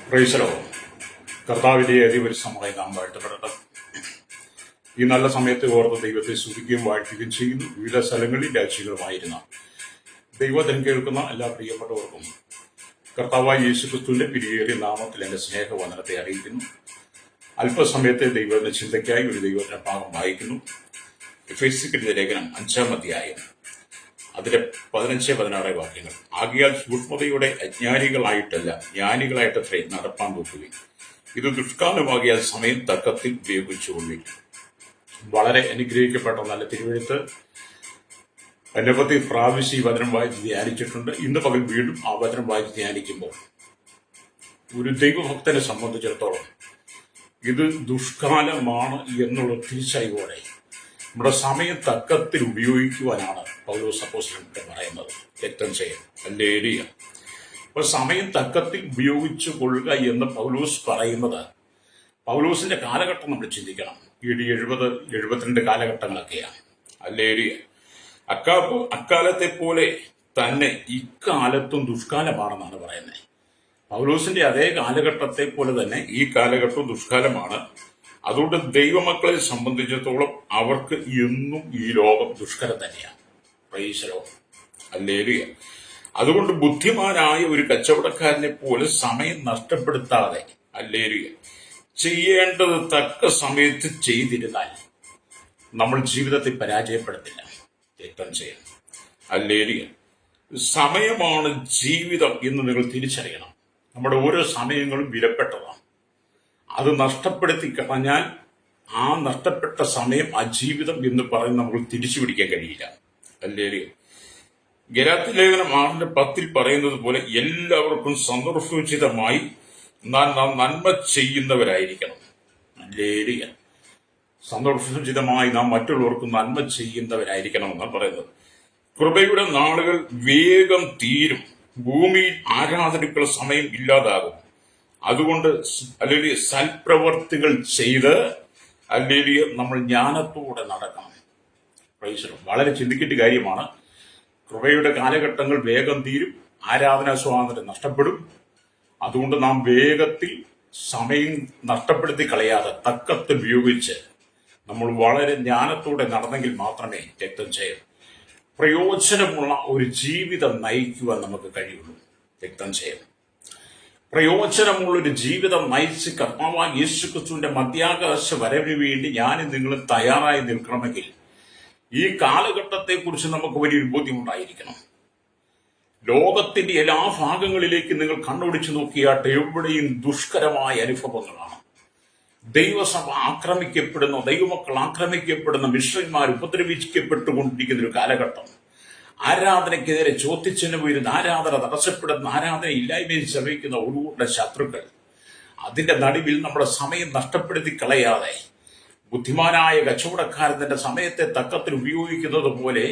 പ്രൈസലോ കർത്താവിന്റെ അതിപരിസമമായി നാം വാഴ്ത്തപ്പെടണം. ഈ നല്ല സമയത്ത് ഓർത്ത് ദൈവത്തെ സ്തുതിക്കുകയും വാഴ്ത്തുകയും ചെയ്യുന്നു. വിവിധ സ്ഥലങ്ങളിൽ രാജ്യങ്ങളുമായിരുന്ന ദൈവത്തിന് കേൾക്കുന്ന എല്ലാ പ്രിയപ്പെട്ടവർക്കും കർത്താവായ യേശുക്രിസ്തുവിന്റെ പിരിയേറിയ നാമത്തിൽ എന്റെ സ്നേഹവന്ദനത്തെ അറിയിക്കുന്നു. അല്പസമയത്തെ ദൈവത്തിന്റെ ചിന്തയ്ക്കായി ഒരു ദൈവത്തിന്റെ ഭാഗം വായിക്കുന്നു. എഫേസ്യരുടെ ലേഖനം 5-ാം അധ്യായം അതിലെ 15-16 വാക്യങ്ങൾ. ആകയാൽ സൂക്ഷ്മതയുടെ അജ്ഞാനികളായിട്ടല്ല ജ്ഞാനികളായിട്ടത്രേ നടപ്പാൻ നോക്കുകയും ഇത് ദുഷ്കാലമാകിയാൽ സമയം തക്കത്തിൽ ഉപയോഗിച്ചുകൊള്ളുകയും. വളരെ അനുഗ്രഹിക്കപ്പെട്ട നല്ല തിരുവെഴുത്ത്. അനവധി പ്രാവശ്യം ഈ വചനം വായിച്ച് ധ്യാനിച്ചിട്ടുണ്ട്. ഇന്ന് പകൽ വീണ്ടും ആ വചനം വായിച്ച് ധ്യാനിക്കുമ്പോൾ ഒരു ദൈവഭക്തനെ സംബന്ധിച്ചിടത്തോളം ഇത് ദുഷ്കാലമാണ് എന്നുള്ള തിരിച്ചറിവോടെ നമ്മുടെ സമയം തക്കത്തിൽ ഉപയോഗിക്കുവാനാണ് പൗലോസ് അപ്പോസ്തലൻ പറയുന്നത്. രക്തം ചെയ്യാൻ ഹല്ലേലൂയ. അപ്പൊ സമയം തക്കത്തിൽ ഉപയോഗിച്ചു കൊള്ളുക എന്ന് പൗലോസ് പറയുന്നത്, പൗലോസിന്റെ കാലഘട്ടം നമ്മൾ ചിന്തിക്കണം. AD 70-72 കാലഘട്ടങ്ങളൊക്കെയാണ്. ഹല്ലേലൂയ. അക്കാലത്തെ പോലെ തന്നെ ഇക്കാലത്തും ദുഷ്കാലമാണെന്നാണ് പറയുന്നത്. പൗലോസിന്റെ അതേ കാലഘട്ടത്തെ പോലെ തന്നെ ഈ കാലഘട്ടവും ദുഷ്കാലമാണ്. അതുകൊണ്ട് ദൈവമക്കളെ സംബന്ധിച്ചിടത്തോളം അവർക്ക് എന്നും ഈ ലോകം ദുഷ്കരം തന്നെയാണ്. Praise the Lord. ഹല്ലേലൂയ. അതുകൊണ്ട് ബുദ്ധിമാനായ ഒരു കച്ചവടക്കാരനെ പോലെ സമയം നഷ്ടപ്പെടുത്താതെ ഹല്ലേലൂയ ചെയ്യേണ്ടത് തക്ക സമയത്ത് ചെയ്തിരുന്നാൽ നമ്മൾ ജീവിതത്തിൽ പരാജയപ്പെടുത്തില്ല. രക്തം ചെയ്യാം. ഹല്ലേലൂയ. സമയമാണ് ജീവിതം എന്ന് നിങ്ങൾ തിരിച്ചറിയണം. നമ്മുടെ ഓരോ സമയങ്ങളും വിലപ്പെട്ടതാണ്. അത് നഷ്ടപ്പെടുത്തി കളഞ്ഞാൽ ആ നഷ്ടപ്പെട്ട സമയം ആ ജീവിതം എന്ന് പറഞ്ഞ് നമുക്ക് തിരിച്ചു പിടിക്കാൻ കഴിയില്ല. ഹല്ലേലൂയ. ഗലാത്യ ലേഖനം 6:10 പറയുന്നത് പോലെ എല്ലാവർക്കും സന്ദർഭോചിതമായി നാം നന്മ ചെയ്യുന്നവരായിരിക്കണം. ഹല്ലേലൂയ. സന്ദർഭോചിതമായി നാം മറ്റുള്ളവർക്ക് നന്മ ചെയ്യുന്നവരായിരിക്കണം എന്നാണ് പറയുന്നത്. കൃപയുടെ നാളുകൾ വേഗം തീരും. ഭൂമിയിൽ ആരാധനയ്ക്കുള്ള സമയം ഇല്ലാതാകും. അതുകൊണ്ട് അല്ലെങ്കിൽ സൽപ്രവർത്തികൾ ചെയ്ത് അല്ലെങ്കിൽ നമ്മൾ ജ്ഞാനത്തോടെ നടക്കണം. വളരെ ചിന്തിക്കേണ്ട കാര്യമാണ്. കൃപയുടെ കാലഘട്ടങ്ങൾ വേഗം തീരും. ആരാധനാ സ്വാതന്ത്ര്യം നഷ്ടപ്പെടും. അതുകൊണ്ട് നാം വേഗത്തിൽ സമയം നഷ്ടപ്പെടുത്തി കളയാതെ തക്കത്തിൽ ഉപയോഗിച്ച് നമ്മൾ വളരെ ജ്ഞാനത്തോടെ നടന്നെങ്കിൽ മാത്രമേ രക്തം ചെയ്യും പ്രയോജനമുള്ള ഒരു ജീവിതം നയിക്കുവാൻ നമുക്ക് കഴിയുള്ളൂ. രക്തം ചെയ്യും പ്രയോജനമുള്ളൊരു ജീവിതം നയിച്ച് കർത്താവായ യേശുക്രിസ്തുവിന്റെ മധ്യാകാശ വരവിന് വേണ്ടി ഞാനും നിങ്ങളും തയ്യാറായി നിൽക്കണമെങ്കിൽ ഈ കാലഘട്ടത്തെക്കുറിച്ച് നമുക്ക് വലിയൊരു ബോധ്യമുണ്ടായിരിക്കണം. ലോകത്തിന്റെ എല്ലാ ഭാഗങ്ങളിലേക്ക് നിങ്ങൾ കണ്ണോടിച്ചു നോക്കിയാട്ടെ, എവിടെയും ദുഷ്കരമായ അനുഭവങ്ങളാണ്. ദൈവസഭ ആക്രമിക്കപ്പെടുന്ന, ദൈവമക്കൾ ആക്രമിക്കപ്പെടുന്ന, മിശ്രന്മാർ ഉപദ്രവിക്കപ്പെട്ടുകൊണ്ടിരിക്കുന്ന ഒരു കാലഘട്ടം. ആരാധനയ്ക്കെതിരെ ചോദ്യചിഹ്നം വരുന്ന, ആരാധന തടസ്സപ്പെടുന്ന, ആരാധന ഇല്ലായ്മയിൽ ശ്രമിക്കുന്ന ഒരുകൂട്ടം ശത്രുക്കൾ. അതിന്റെ നടുവിൽ നമ്മുടെ സമയം നഷ്ടപ്പെടുത്തി കളയാതെ ബുദ്ധിമാനായ കച്ചവടക്കാരൻ തന്റെ സമയത്തെ തക്കത്തിൽ ഉപയോഗിക്കുന്നത് പോലെ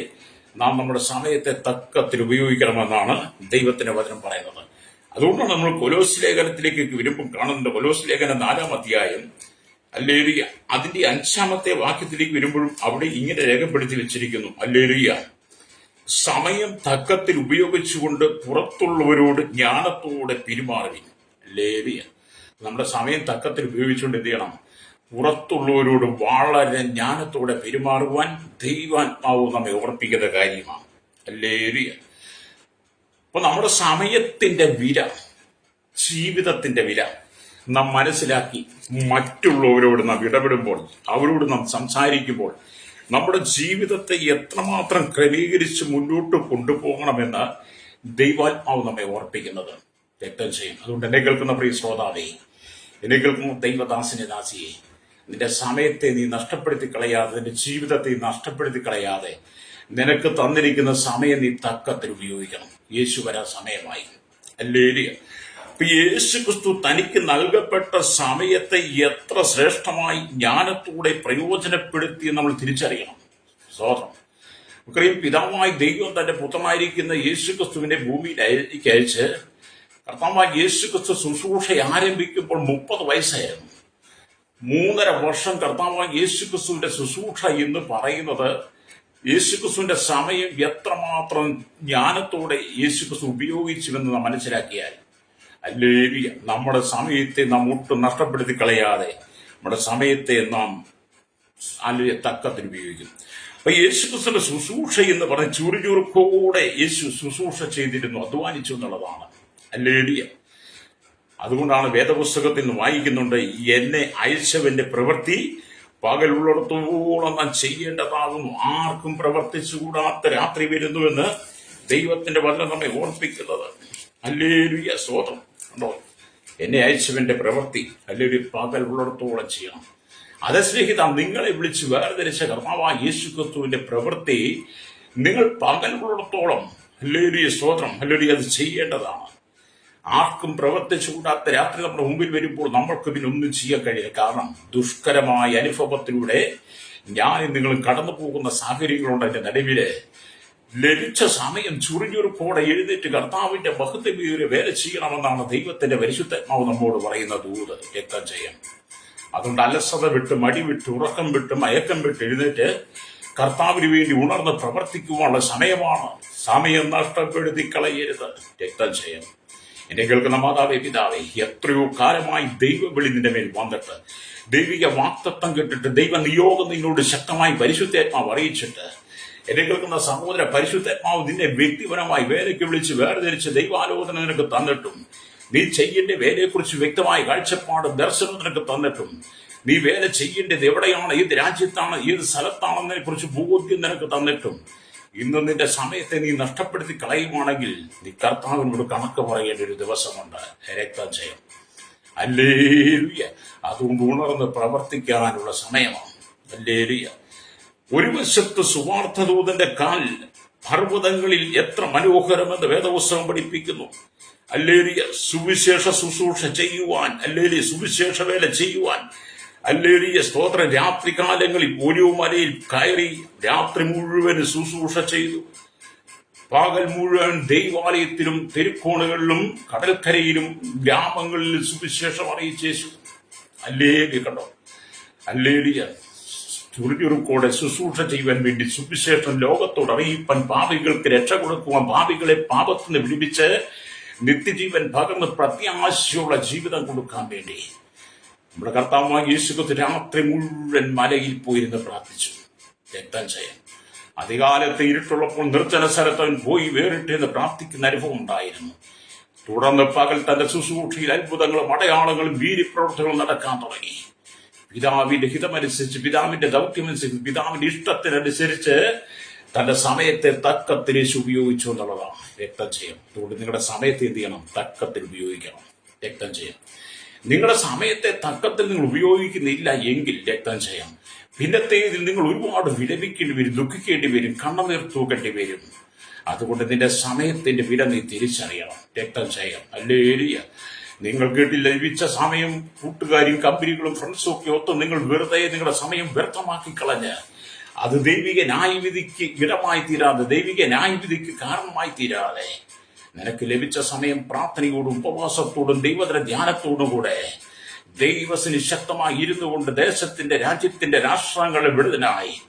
നാം നമ്മുടെ സമയത്തെ തക്കത്തിൽ ഉപയോഗിക്കണമെന്നാണ് ദൈവത്തിന്റെ വചനം പറയുന്നത്. അതുകൊണ്ടാണ് നമ്മൾ കൊലോസ് ലേഖനത്തിലേക്ക് വരുമ്പോൾ കാണുന്നത്. കൊലോസ് ലേഖനം 4-ാം അധ്യായം ഹല്ലേലൂയ അതിന്റെ 5-ാമത്തെ വാക്യത്തിലേക്ക് വരുമ്പോഴും അവിടെ ഇങ്ങനെ രേഖപ്പെടുത്തി വെച്ചിരിക്കുന്നു. ഹല്ലേലൂയ. സമയം തക്കത്തിൽ ഉപയോഗിച്ചുകൊണ്ട് പുറത്തുള്ളവരോട് ജ്ഞാനത്തോടെ പെരുമാറുവിൻ. ഹല്ലേലൂയ. നമ്മുടെ സമയം തക്കത്തിൽ ഉപയോഗിച്ചുകൊണ്ട് എന്ത് ചെയ്യണം? പുറത്തുള്ളവരോട് വളരെ ജ്ഞാനത്തോടെ പെരുമാറുവാൻ ദൈവാത്മാവ് നമ്മെ ഓർപ്പിക്കുന്ന കാര്യമാണ്. ഹല്ലേലൂയ. അപ്പൊ നമ്മുടെ സമയത്തിന്റെ വില, ജീവിതത്തിന്റെ വില നാം മനസ്സിലാക്കി മറ്റുള്ളവരോട് നാം ഇടപെടുമ്പോൾ, അവരോട് നാം സംസാരിക്കുമ്പോൾ നമ്മുടെ ജീവിതത്തെ എത്രമാത്രം ക്രമീകരിച്ച് മുന്നോട്ട് കൊണ്ടുപോകണമെന്ന് ദൈവാത്മാവ് നമ്മെ ഓർപ്പിക്കുന്നത് രക്തം ചെയ്യും. അതുകൊണ്ട് എന്നെ കേൾക്കുന്ന പ്രിയ ശ്രോതാവേ, എന്നെ കേൾക്കുന്ന ദൈവദാസനെ ദാസിയെ, നിന്റെ സമയത്തെ നീ നഷ്ടപ്പെടുത്തി കളയാതെ, നിന്റെ ജീവിതത്തെ നഷ്ടപ്പെടുത്തി കളയാതെ നിനക്ക് തന്നിരിക്കുന്ന സമയം നീ തക്കത്തിൽ ഉപയോഗിക്കണം. യേശു വരാൻ സമയമായി. ഹല്ലേലൂയ. അപ്പൊ യേശു ക്രിസ്തു തനിക്ക് നൽകപ്പെട്ട സമയത്തെ എത്ര ശ്രേഷ്ഠമായി ജ്ഞാനത്തോടെ പ്രയോജനപ്പെടുത്തി നമ്മൾ തിരിച്ചറിയണം. സ്തോത്രം. നമുക്കറിയാം, പിതാവായ ദൈവം തന്റെ പുത്രനായിരിക്കുന്ന യേശു ക്രിസ്തുവിനെ ഭൂമിയിലേക്ക് അയച്ച് കർത്താവായ യേശു ക്രിസ്തു ശുശ്രൂഷ ആരംഭിക്കുമ്പോൾ 30 വയസ്സായിരുന്നു. 3.5 വർഷം കർത്താവായ യേശു ക്രിസ്തുവിന്റെ ശുശ്രൂഷ എന്ന് പറയുന്നത് യേശുക്രിസ്തുവിന്റെ സമയം എത്രമാത്രം ജ്ഞാനത്തോടെ യേശുക്രിസ്തു ഉപയോഗിച്ചുവെന്ന് നാം മനസ്സിലാക്കിയാൽ ഹല്ലേലൂയ. നമ്മുടെ സമയത്തെ നാം ഒട്ടും നഷ്ടപ്പെടുത്തി കളയാതെ നമ്മുടെ സമയത്തെ നാം തക്കത്തിന് ഉപയോഗിക്കും. അപ്പൊ യേശുക്രിസ്തുവിന്റെ ശുശ്രൂഷ എന്ന് പറഞ്ഞ ചുറുചുറുക്കോടെ യേശു ശുശ്രൂഷ ചെയ്തിരുന്നു, അധ്വാനിച്ചു എന്നുള്ളതാണ്. ഹല്ലേലൂയ. അതുകൊണ്ടാണ് വേദപുസ്തകത്തിൽ നിന്ന് വായിക്കുന്നുണ്ട്, എന്നെ അയച്ചവന്റെ പ്രവൃത്തി പകലുള്ളിടത്തോളം നാം ചെയ്യേണ്ടതാകുന്നു, ആർക്കും പ്രവർത്തിച്ചുകൂടാത്ത രാത്രി വരുന്നുവെന്ന് ദൈവത്തിന്റെ വചനം നമ്മെ ഓർപ്പിക്കുന്നത്. ഹല്ലേലൂയ, സ്തോത്രം. കണ്ടോ, എന്നെ അയച്ചവന്റെ പ്രവൃത്തി ഹല്ലേലൂയ പകലുള്ളിടത്തോളം ചെയ്യണം. അത് സ്നേഹിത, നിങ്ങളെ വിളിച്ച് വേർതിരിച്ച കർത്താവായ യേശുക്രിസ്തുവിന്റെ പ്രവൃത്തി നിങ്ങൾ പകലുള്ളിടത്തോളം ഹല്ലേലൂയ, സ്തോത്രം, ഹല്ലേലൂയ അത് ചെയ്യേണ്ടതാണ്. ആർക്കും പ്രവർത്തിച്ചുകൂടാത്ത രാത്രി നമ്മുടെ മുമ്പിൽ വരുമ്പോൾ നമ്മൾക്ക് പിന്നെ ഒന്നും ചെയ്യാൻ കഴിയില്ല. കാരണം ദുഷ്കരമായ അനുഭവത്തിലൂടെ ഞാൻ നിങ്ങൾ കടന്നു പോകുന്ന സാഹചര്യങ്ങളുണ്ട്. എന്റെ നടുവില് ലഭിച്ച സമയം ചുറുചുറുക്കോടെ എഴുന്നേറ്റ് കർത്താവിന്റെ മഹത്വമേറിയ വേല ചെയ്യണമെന്നാണ് ദൈവത്തിന്റെ പരിശുദ്ധാത്മാവ് നമ്മോട് പറയുന്ന ദൂത്. രക്തം ചെയ്യാം. അതുകൊണ്ട് അലസത വിട്ട്, മടി വിട്ട്, ഉറക്കം വിട്ട്, മയക്കം വിട്ട് എഴുന്നേറ്റ് കർത്താവിന് വേണ്ടി ഉണർന്ന് പ്രവർത്തിക്കുവാനുള്ള സമയമാണ്. സമയം നഷ്ടപ്പെടുത്തി കളയരുത്. രക്തം ചെയ്യാം. എന്നെ കേൾക്കുന്ന മാതാവേ, പിതാവേ, എത്രയോ കാലമായി ദൈവവിളി നിന്റെ മേൽ വന്നിട്ട്, ദൈവിക വാക്തത്വം കേട്ടിട്ട്, ദൈവ നിയോഗം നിന്നോട് ശക്തമായി പരിശുദ്ധാത്മാവ് അറിയിച്ചിട്ട്, എന്നെ കേൾക്കുന്ന സഹോദര, പരിശുദ്ധാത്മാവ് നിന്നെ വ്യക്തിപരമായി വേലയ്ക്ക് വിളിച്ച് വേർതിരിച്ച് ദൈവാലോചന നിനക്ക് തന്നിട്ടും, നീ ചെയ്യേണ്ട വേലയെക്കുറിച്ച് വ്യക്തമായ കാഴ്ചപ്പാട് ദർശനം നിനക്ക് തന്നിട്ടും, നീ വേല ചെയ്യേണ്ടത് എവിടെയാണ്, ഏത് രാജ്യത്താണ്, ഏത് സ്ഥലത്താണെന്നതിനെ കുറിച്ച് ബോധ്യം നിനക്ക് തന്നിട്ടും ഇന്ന് നിന്റെ സമയത്തെ നീ നഷ്ടപ്പെടുത്തി കളയുവാണെങ്കിൽ നീ കർത്താവിനോട് കണക്ക് പറയേണ്ട ഒരു ദിവസമുണ്ട്. രക്തം ചെയ്യാം. ഹല്ലേലൂയ. അതുകൊണ്ട് ഉണർന്ന് പ്രവർത്തിക്കാനുള്ള സമയമാണ്. ഹല്ലേലൂയ. ഒരു വശത്ത് സുവാർത്തദൂതന്റെ കാൽ പർവ്വതങ്ങളിൽ എത്ര മനോഹരമെന്ന് വേദപുസ്തകം പഠിപ്പിക്കുന്നു. ഹല്ലേലൂയ. സുവിശേഷ ശുശ്രൂഷ ചെയ്യുവാൻ, ഹല്ലേലൂയ, സുവിശേഷ വേല ചെയ്യുവാൻ, ഹല്ലേലൂയ, സ്തോത്രം, രാത്രികാലങ്ങളിൽ ഒരു മലയിൽ കയറി രാത്രി മുഴുവൻ ശുശ്രൂഷ ചെയ്തു. പകൽ മുഴുവൻ ദൈവാലയത്തിലും തെരുക്കോണുകളിലും കടൽക്കരയിലും ഗ്രാമങ്ങളിലും സുവിശേഷം അറിയിച്ചേച്ചു. ഹല്ലേലൂയ. കണ്ടോ, ഹല്ലേലൂയ. ചുറുചുറുക്കോടെ ശുശ്രൂഷ ചെയ്യുവാൻ വേണ്ടി സുവിശേഷം ലോകത്തോട് അറിയിപ്പാൻ, പാപികൾക്ക് രക്ഷ കൊടുക്കുവാൻ, പാപികളെ പാപത്തിന് വിടുവിച്ച് നിത്യജീവൻ പകർന്ന് പ്രത്യാശയുള്ള ജീവിതം കൊടുക്കാൻ വേണ്ടി നമ്മുടെ കർത്താവായ യേശുക്രിസ്തു രാത്രി മുഴുവൻ മലയിൽ പോയിരുന്ന് പ്രാർത്ഥിച്ചു. രക്തം ചെയ്യാൻ. അധികാലത്ത് ഇരുട്ടുള്ളപ്പോൾ നിർജ്ജന സ്ഥലത്ത് അവൻ പോയി വേറിട്ടെന്ന് പ്രാർത്ഥിക്കുന്ന അനുഭവം ഉണ്ടായിരുന്നു. തുടർന്ന് പകൽ തന്റെ ശുശ്രൂഷയിൽ അത്ഭുതങ്ങളും അടയാളങ്ങളും വീര്യപ്രവർത്തനങ്ങളും നടക്കാൻ തുടങ്ങി. പിതാവിന്റെ ഹിതമനുസരിച്ച്, പിതാവിന്റെ ദൗത്യമനുസരിച്ച്, പിതാവിന്റെ ഇഷ്ടത്തിനനുസരിച്ച് തന്റെ സമയത്തെ തക്കത്തിന് ഉപയോഗിച്ചു എന്നുള്ളതാണ്. രക്തം ചെയ്യാം. അതുകൊണ്ട് നിങ്ങളുടെ സമയത്തെ എന്ത് ചെയ്യണം? തക്കത്തിൽ ഉപയോഗിക്കണം. രക്തം ചെയ്യാം. നിങ്ങളുടെ സമയത്തെ തക്കത്തിൽ നിങ്ങൾ ഉപയോഗിക്കുന്നില്ല എങ്കിൽ രക്തം ചെയ്യാം. പിന്നത്തേതിൽ നിങ്ങൾ ഒരുപാട് വിലപിക്കേണ്ടി വരും, ദുഃഖിക്കേണ്ടി വരും, കണ്ണുനീർ തൂക്കേണ്ടി വരും. അതുകൊണ്ട് നിന്റെ സമയത്തിന്റെ വില നീ തിരിച്ചറിയണം. രക്തം ചെയ്യാം. ഹല്ലേലൂയ. നിങ്ങൾക്ക് ലഭിച്ച സമയം കൂട്ടുകാരും കമ്പനികളും ഫ്രണ്ട്സും ഒക്കെ ഒത്ത് നിങ്ങൾ വെറുതെ നിങ്ങളുടെ സമയം വ്യർത്ഥമാക്കി കളഞ്ഞ് അത് ദൈവിക ന്യായവിധിക്ക് ഇടമായി തീരാതെ, ദൈവിക ന്യായവിധിക്ക് കാരണമായി തീരാതെ നിനക്ക് ലഭിച്ച സമയം പ്രാർത്ഥനയോടും ഉപവാസത്തോടും ദൈവത്തിന്റെ ധ്യാനത്തോടും കൂടെ ദൈവത്തിന് ശക്തമായി ഇരുന്നു കൊണ്ട് ദേശത്തിന്റെ, രാജ്യത്തിന്റെ, രാഷ്ട്രങ്ങളുടെ വിടുതലായി,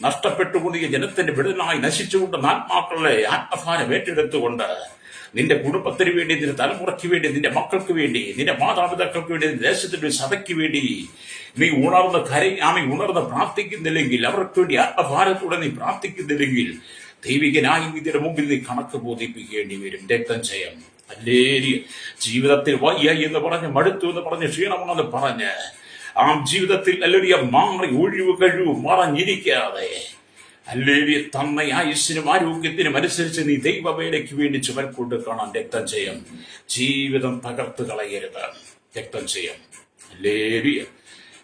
നഷ്ടപ്പെട്ടുകൊണ്ടിരിക്കുന്ന ജനത്തിന്റെ വിടുതലായി, നശിച്ചുകൊണ്ട് ആത്മാക്കളെ ആത്മഭാരം ഏറ്റെടുത്തുകൊണ്ട് നിന്റെ കുടുംബത്തിന് വേണ്ടി, നിന്റെ തലമുറയ്ക്ക് വേണ്ടി, നിന്റെ മക്കൾക്ക് വേണ്ടി, നിന്റെ മാതാപിതാക്കൾക്ക് വേണ്ടി, നിന്റെ ദേശത്തിന്റെ സഭയ്ക്ക് വേണ്ടി നീ ഉണർന്ന് പ്രാർത്ഥിക്കുന്നില്ലെങ്കിൽ, അവർക്ക് വേണ്ടി ആത്മഭാരത്തോടെ നീ പ്രാർത്ഥിക്കുന്നില്ലെങ്കിൽ ദൈവിക ന്യായവിധിയുടെ മുമ്പിൽ നീ കണക്ക് ബോധിപ്പിക്കേണ്ടി വരും. രക്തം ചെയ്യാം. ഹല്ലേലൂയ. ജീവിതത്തിൽ വയ്യ എന്ന് പറഞ്ഞ്, മടുത്തു എന്ന് പറഞ്ഞ്, ക്ഷീണമാണെന്ന് പറഞ്ഞ് ആ ജീവിതത്തിൽ ഹല്ലേലൂയ മാറി ഒഴിവ് മറഞ്ഞിരിക്കാതെ ഹല്ലേലൂയ തന്ന ആയുസ്സിനും ആരോഗ്യത്തിനും അനുസരിച്ച് നീ ദൈവവേലയ്ക്ക് വേണ്ടി ചുമൽക്കൊണ്ട് കാണാൻ രക്തം ചെയ്യാം. ജീവിതം തകർത്ത് കളയരുത്. രക്തം ചെയ്യാം. ഹല്ലേലൂയ.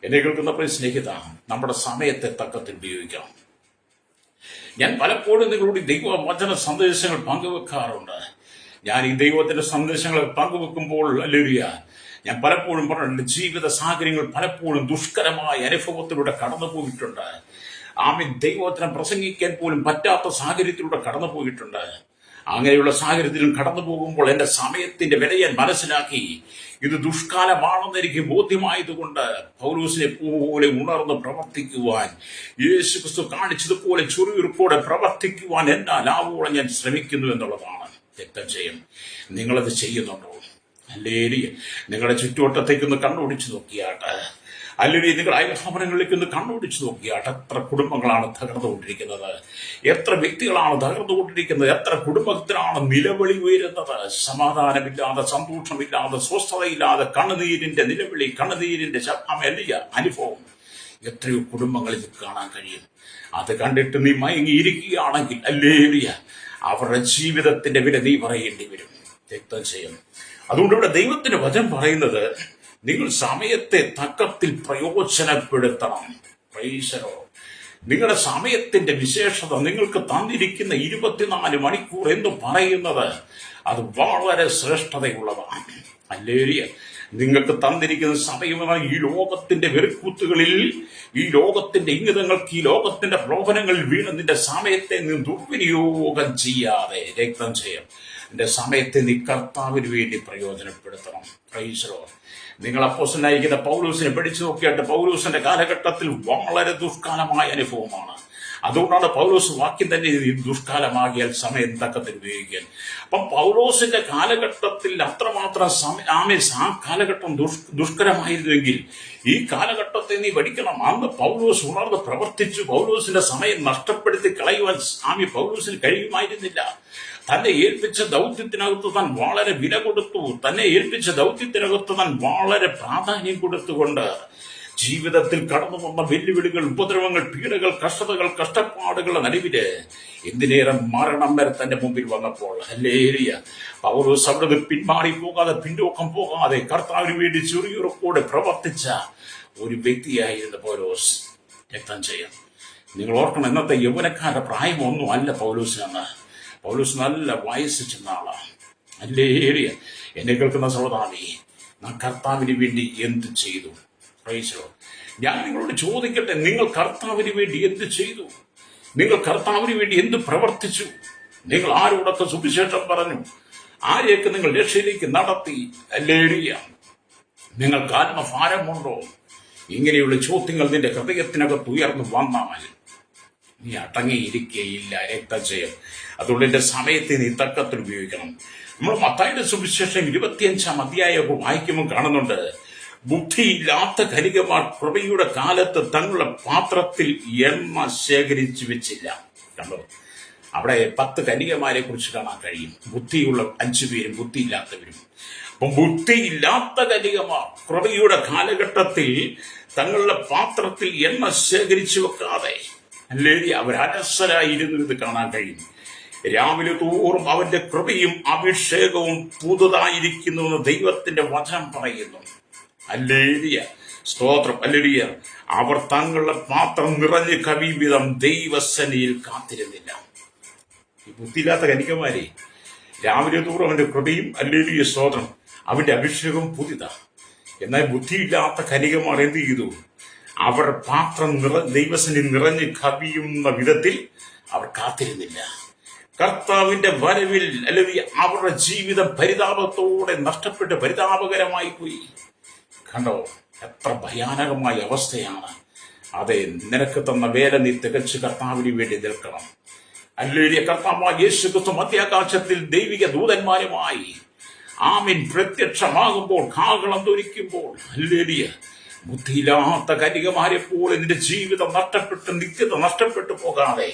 എന്നെ കേൾക്കുന്ന പ്രിയ സ്നേഹിത, നമ്മുടെ സമയത്തെ തക്കത്തിൽ ഉപയോഗിക്കണം. ഞാൻ പലപ്പോഴും നിങ്ങളോട് ദൈവവചന സന്ദേശങ്ങൾ പങ്കുവെക്കാറുണ്ട്. ഞാൻ ഈ ദൈവത്തിന്റെ സന്ദേശങ്ങൾ പങ്കുവെക്കുമ്പോൾ ഹല്ലേലൂയ ഞാൻ പലപ്പോഴും പറഞ്ഞിട്ടുണ്ട്, ജീവിത സാഹചര്യങ്ങൾ പലപ്പോഴും ദുഷ്കരമായ അനുഭവത്തിലൂടെ കടന്നു പോയിട്ടുണ്ട്. ദൈവവചനം പ്രസംഗിക്കാൻ പോലും പറ്റാത്ത സാഹചര്യത്തിലൂടെ കടന്നു പോയിട്ടുണ്ട്. അങ്ങനെയുള്ള സാഹചര്യത്തിലും കടന്നു പോകുമ്പോൾ എന്റെ സമയത്തിന്റെ വില ഞാൻ മനസ്സിലാക്കി. ഇത് ദുഷ്കാലമാണെന്ന് എനിക്ക് ബോധ്യമായതുകൊണ്ട് പൗലോസിനെ പോലെ ഉണർന്ന് പ്രവർത്തിക്കുവാൻ, യേശുക്രിസ്തു കാണിച്ചതുപോലെ ചുറുചുറുക്കോടെ പ്രവർത്തിക്കുവാൻ എന്നാൽ ആവോളം ഞാൻ ശ്രമിക്കുന്നു എന്നുള്ളതാണ്. രക്തം ചെയ്യും. നിങ്ങളത് ചെയ്യുന്നുണ്ടോ? ഹല്ലേലൂയ. നിങ്ങളുടെ ചുറ്റുവട്ടത്തേക്കൊന്ന് കണ്ണോടിച്ചു നോക്കിയാട്ട്, അല്ലെങ്കിൽ നിങ്ങൾ അയൽഭവനങ്ങളിലേക്ക് ഒന്ന് കണ്ണോടിച്ചു നോക്കിയാട്ട് എത്ര കുടുംബങ്ങളാണ് തകർന്നുകൊണ്ടിരിക്കുന്നത്, എത്ര വ്യക്തികളാണ് തകർന്നുകൊണ്ടിരിക്കുന്നത്, എത്ര കുടുംബത്തിലാണ് നിലവിളി ഉയരുന്നത്. സമാധാനമില്ലാതെ, സന്തോഷമില്ലാതെ, സ്വസ്ഥതയില്ലാതെ, കണ്ണുനീരിന്റെ നിലവിളി, കണ്ണുനീരിന്റെ അനുഭവം എത്രയോ കുടുംബങ്ങളിൽ കാണാൻ കഴിയും. അത് കണ്ടിട്ട് നീ മയങ്ങിയിരിക്കുകയാണെങ്കിൽ ഹല്ലേലൂയ, അവരുടെ ജീവിതത്തിന്റെ വില നീ പറയേണ്ടി വരും. രക്തം ചെയ്യും. അതുകൊണ്ട് ഇവിടെ ദൈവത്തിന്റെ വചനം പറയുന്നത്, നിങ്ങൾ സമയത്തെ തക്കത്തിൽ പ്രയോജനപ്പെടുത്തണം. പ്രൈസരോ, നിങ്ങളുടെ സമയത്തിന്റെ വിശേഷത, നിങ്ങൾക്ക് തന്നിരിക്കുന്ന 24 മണിക്കൂർ എന്ന് പറയുന്നത് അത് വളരെ ശ്രേഷ്ഠതയുള്ളതാണ്. ഹല്ലേലൂയ. നിങ്ങൾക്ക് തന്നിരിക്കുന്ന സമയമാണ് ഈ ലോകത്തിന്റെ വെറുക്കൂത്തുകളിൽ, ഈ ലോകത്തിന്റെ ഇംഗിതങ്ങൾക്ക്, ഈ ലോകത്തിന്റെ പ്രലോഭനങ്ങളിൽ വീണ് നിന്റെ സമയത്തെ നീ ദുർവിനിയോഗം ചെയ്യാതെ രക്തം ചെയ്യാം. നിന്റെ സമയത്തെ നീ കർത്താവിന് വേണ്ടി പ്രയോജനപ്പെടുത്തണം. Praise the Lord. നിങ്ങൾ അപ്പോസ്തലനായിരിക്കുന്ന പൗലോസിനെ പഠിച്ചു നോക്കിയിട്ട് പൗലോസിന്റെ കാലഘട്ടത്തിൽ വളരെ ദുഷ്കാലമായ അനുഭവമാണ്. അതുകൊണ്ടാണ് പൗലോസ് വാക്യം തന്നെ ദുഷ്കാലമാകിയാൽ സമയം തക്കത്തിൽ ഉപയോഗിക്കാൻ. അപ്പം പൗലോസിന്റെ കാലഘട്ടത്തിൽ അത്രമാത്രം ആ കാലഘട്ടം ദുഷ്കരമായിരുന്നുവെങ്കിൽ ഈ കാലഘട്ടത്തെ നീ പഠിക്കണം. അന്ന് പൗലോസ് ഉണർന്ന് പ്രവർത്തിച്ചു. പൗലോസിന്റെ സമയം നഷ്ടപ്പെടുത്തി കളയുവാൻ പൗലോസിന് കഴിയുമായിരുന്നില്ല. തന്നെ ഏൽപ്പിച്ച ദൗത്യത്തിനകത്ത് താൻ വളരെ വില കൊടുത്തു. തന്നെ ഏൽപ്പിച്ച ദൗത്യത്തിനകത്ത് താൻ വളരെ പ്രാധാന്യം കൊടുത്തുകൊണ്ട് ജീവിതത്തിൽ കടന്നു വന്ന വെല്ലുവിളികൾ, ഉപദ്രവങ്ങൾ, പീഡകൾ, കഷ്ടതകൾ, കഷ്ടപ്പാടുകളുടെ നടുവില് എന്തിനേറെ മരണം വരെ തന്റെ മുമ്പിൽ വന്നപ്പോൾ ഹല്ലേലൂയ, പൗലോസ് അവിടെ പിന്മാറി പോകാതെ, പിന്നോക്കം പോകാതെ കർത്താവിന് വേണ്ടി ചെറിയുറപ്പോടെ പ്രവർത്തിച്ച ഒരു വ്യക്തിയായിരുന്നു പൗലോസ്. രക്തം ചെയ്യാം. നിങ്ങൾ ഓർക്കണം, ഇന്നത്തെ യൗവനക്കാരുടെ പ്രായമൊന്നും അല്ല പൗലോസിനെന്ന്. പൗലോസ് നല്ല വയസ്സ് ചെന്ന ആളാണ്. ഹല്ലേലൂയ. എന്നെ കേൾക്കുന്ന സഹോദരനേ, നാം കർത്താവിന് വേണ്ടി എന്ത് ചെയ്തു? Praise the Lord. ഞാൻ നിങ്ങളോട് ചോദിക്കട്ടെ, നിങ്ങൾ കർത്താവിന് വേണ്ടി എന്ത് ചെയ്തു? നിങ്ങൾ കർത്താവിന് വേണ്ടി എന്ത് പ്രവർത്തിച്ചു? നിങ്ങൾ ആരോടൊക്കെ സുവിശേഷം പറഞ്ഞു? ആരെയൊക്കെ നിങ്ങൾ രക്ഷയിലേക്ക് നടത്തി? ഹല്ലേലൂയ. നിങ്ങൾക്ക് ആത്മഭാരമുണ്ടോ? ഇങ്ങനെയുള്ള ചോദ്യങ്ങൾ നിന്റെ ഹൃദയത്തിനകത്ത് ഉയർന്നു വന്നാൽ നീ അടങ്ങിയിരിക്കുകയില്ല. രക്തജയം. അതുകൊണ്ട് എന്റെ സമയത്തെ നീ തക്കത്തിൽ ഉപയോഗിക്കണം. നമ്മൾ മത്തായിയുടെ സുവിശേഷം 25-ാം അധ്യായമൊക്കെ വായിക്കുമ്പോൾ കാണുന്നുണ്ട്, ബുദ്ധിയില്ലാത്ത കന്യകമാർ കൃപയുടെ കാലത്ത് തങ്ങളുടെ പാത്രത്തിൽ എണ്ണ ശേഖരിച്ചു വെച്ചില്ല. കണ്ടോ? അവിടെ 10 കന്യകമാരെ കുറിച്ച് കാണാൻ കഴിയും. ബുദ്ധിയുള്ള 5 പേരും ബുദ്ധിയില്ലാത്തവരും. അപ്പം ബുദ്ധിയില്ലാത്ത കന്യകമാർ കൃപയുടെ കാലഘട്ടത്തിൽ തങ്ങളുടെ പാത്രത്തിൽ എണ്ണ ശേഖരിച്ചു വെക്കാതെ അല്ലെങ്കിൽ അവർ അലസരായിരുന്നത് കാണാൻ കഴിയും. രാവിലെ തോറും അവന്റെ കൃപയും അഭിഷേകവും പുതുതായിരിക്കുന്നുവെന്ന് ദൈവത്തിന്റെ വചനം പറയുന്നു. ഹല്ലേലൂയ. സ്തോത്രം. ഹല്ലേലൂയ. അവർ തങ്ങളുടെ പാത്രം നിറഞ്ഞ് കവിവിധം ദൈവസന്നിധിയിൽ കാത്തിരുന്നില്ല. ഈ ബുദ്ധിയില്ലാത്ത കന്യകമാരെ രാവിലെ തോറും അവന്റെ കൃപയും, ഹല്ലേലൂയ, സ്തോത്രം, അവന്റെ അഭിഷേകവും പുതിയതാ. എന്നാൽ ബുദ്ധിയില്ലാത്ത കന്യകമാർ എന്ത് ചെയ്തു? അവർ പാത്രം ദൈവസന്നിധി നിറഞ്ഞ് കവിയുന്ന വിധത്തിൽ അവർ കാത്തിരുന്നില്ല. കർത്താവിന്റെ വരവിൽ അല്ലെങ്കിൽ അവരുടെ ജീവിതം പരിതാപത്തോടെ നഷ്ടപ്പെട്ട് പരിതാപകരമായി പോയി. കണ്ടോ? എത്ര ഭയാനകമായ അവസ്ഥയാണ്. അതെ, നിനക്ക് തന്ന വേല നീ തികച്ച് കർത്താവിന് വേണ്ടി നിൽക്കണം. ഹല്ലേലൂയ. കർത്താവായ യേശുക്രിസ്തു മധ്യാകാശത്തിൽ ദൈവിക ദൂതന്മാരുമായി ആമീൻ പ്രത്യക്ഷമാകുമ്പോൾ, കാഹളം ധ്വനിക്കുമ്പോൾ, ഹല്ലേലൂയ, ബുദ്ധിയില്ലാത്ത കന്യകമാരെ പോലെ നിന്റെ ജീവിതം നഷ്ടപ്പെട്ട്, നിത്യത നഷ്ടപ്പെട്ടു പോകാതെ,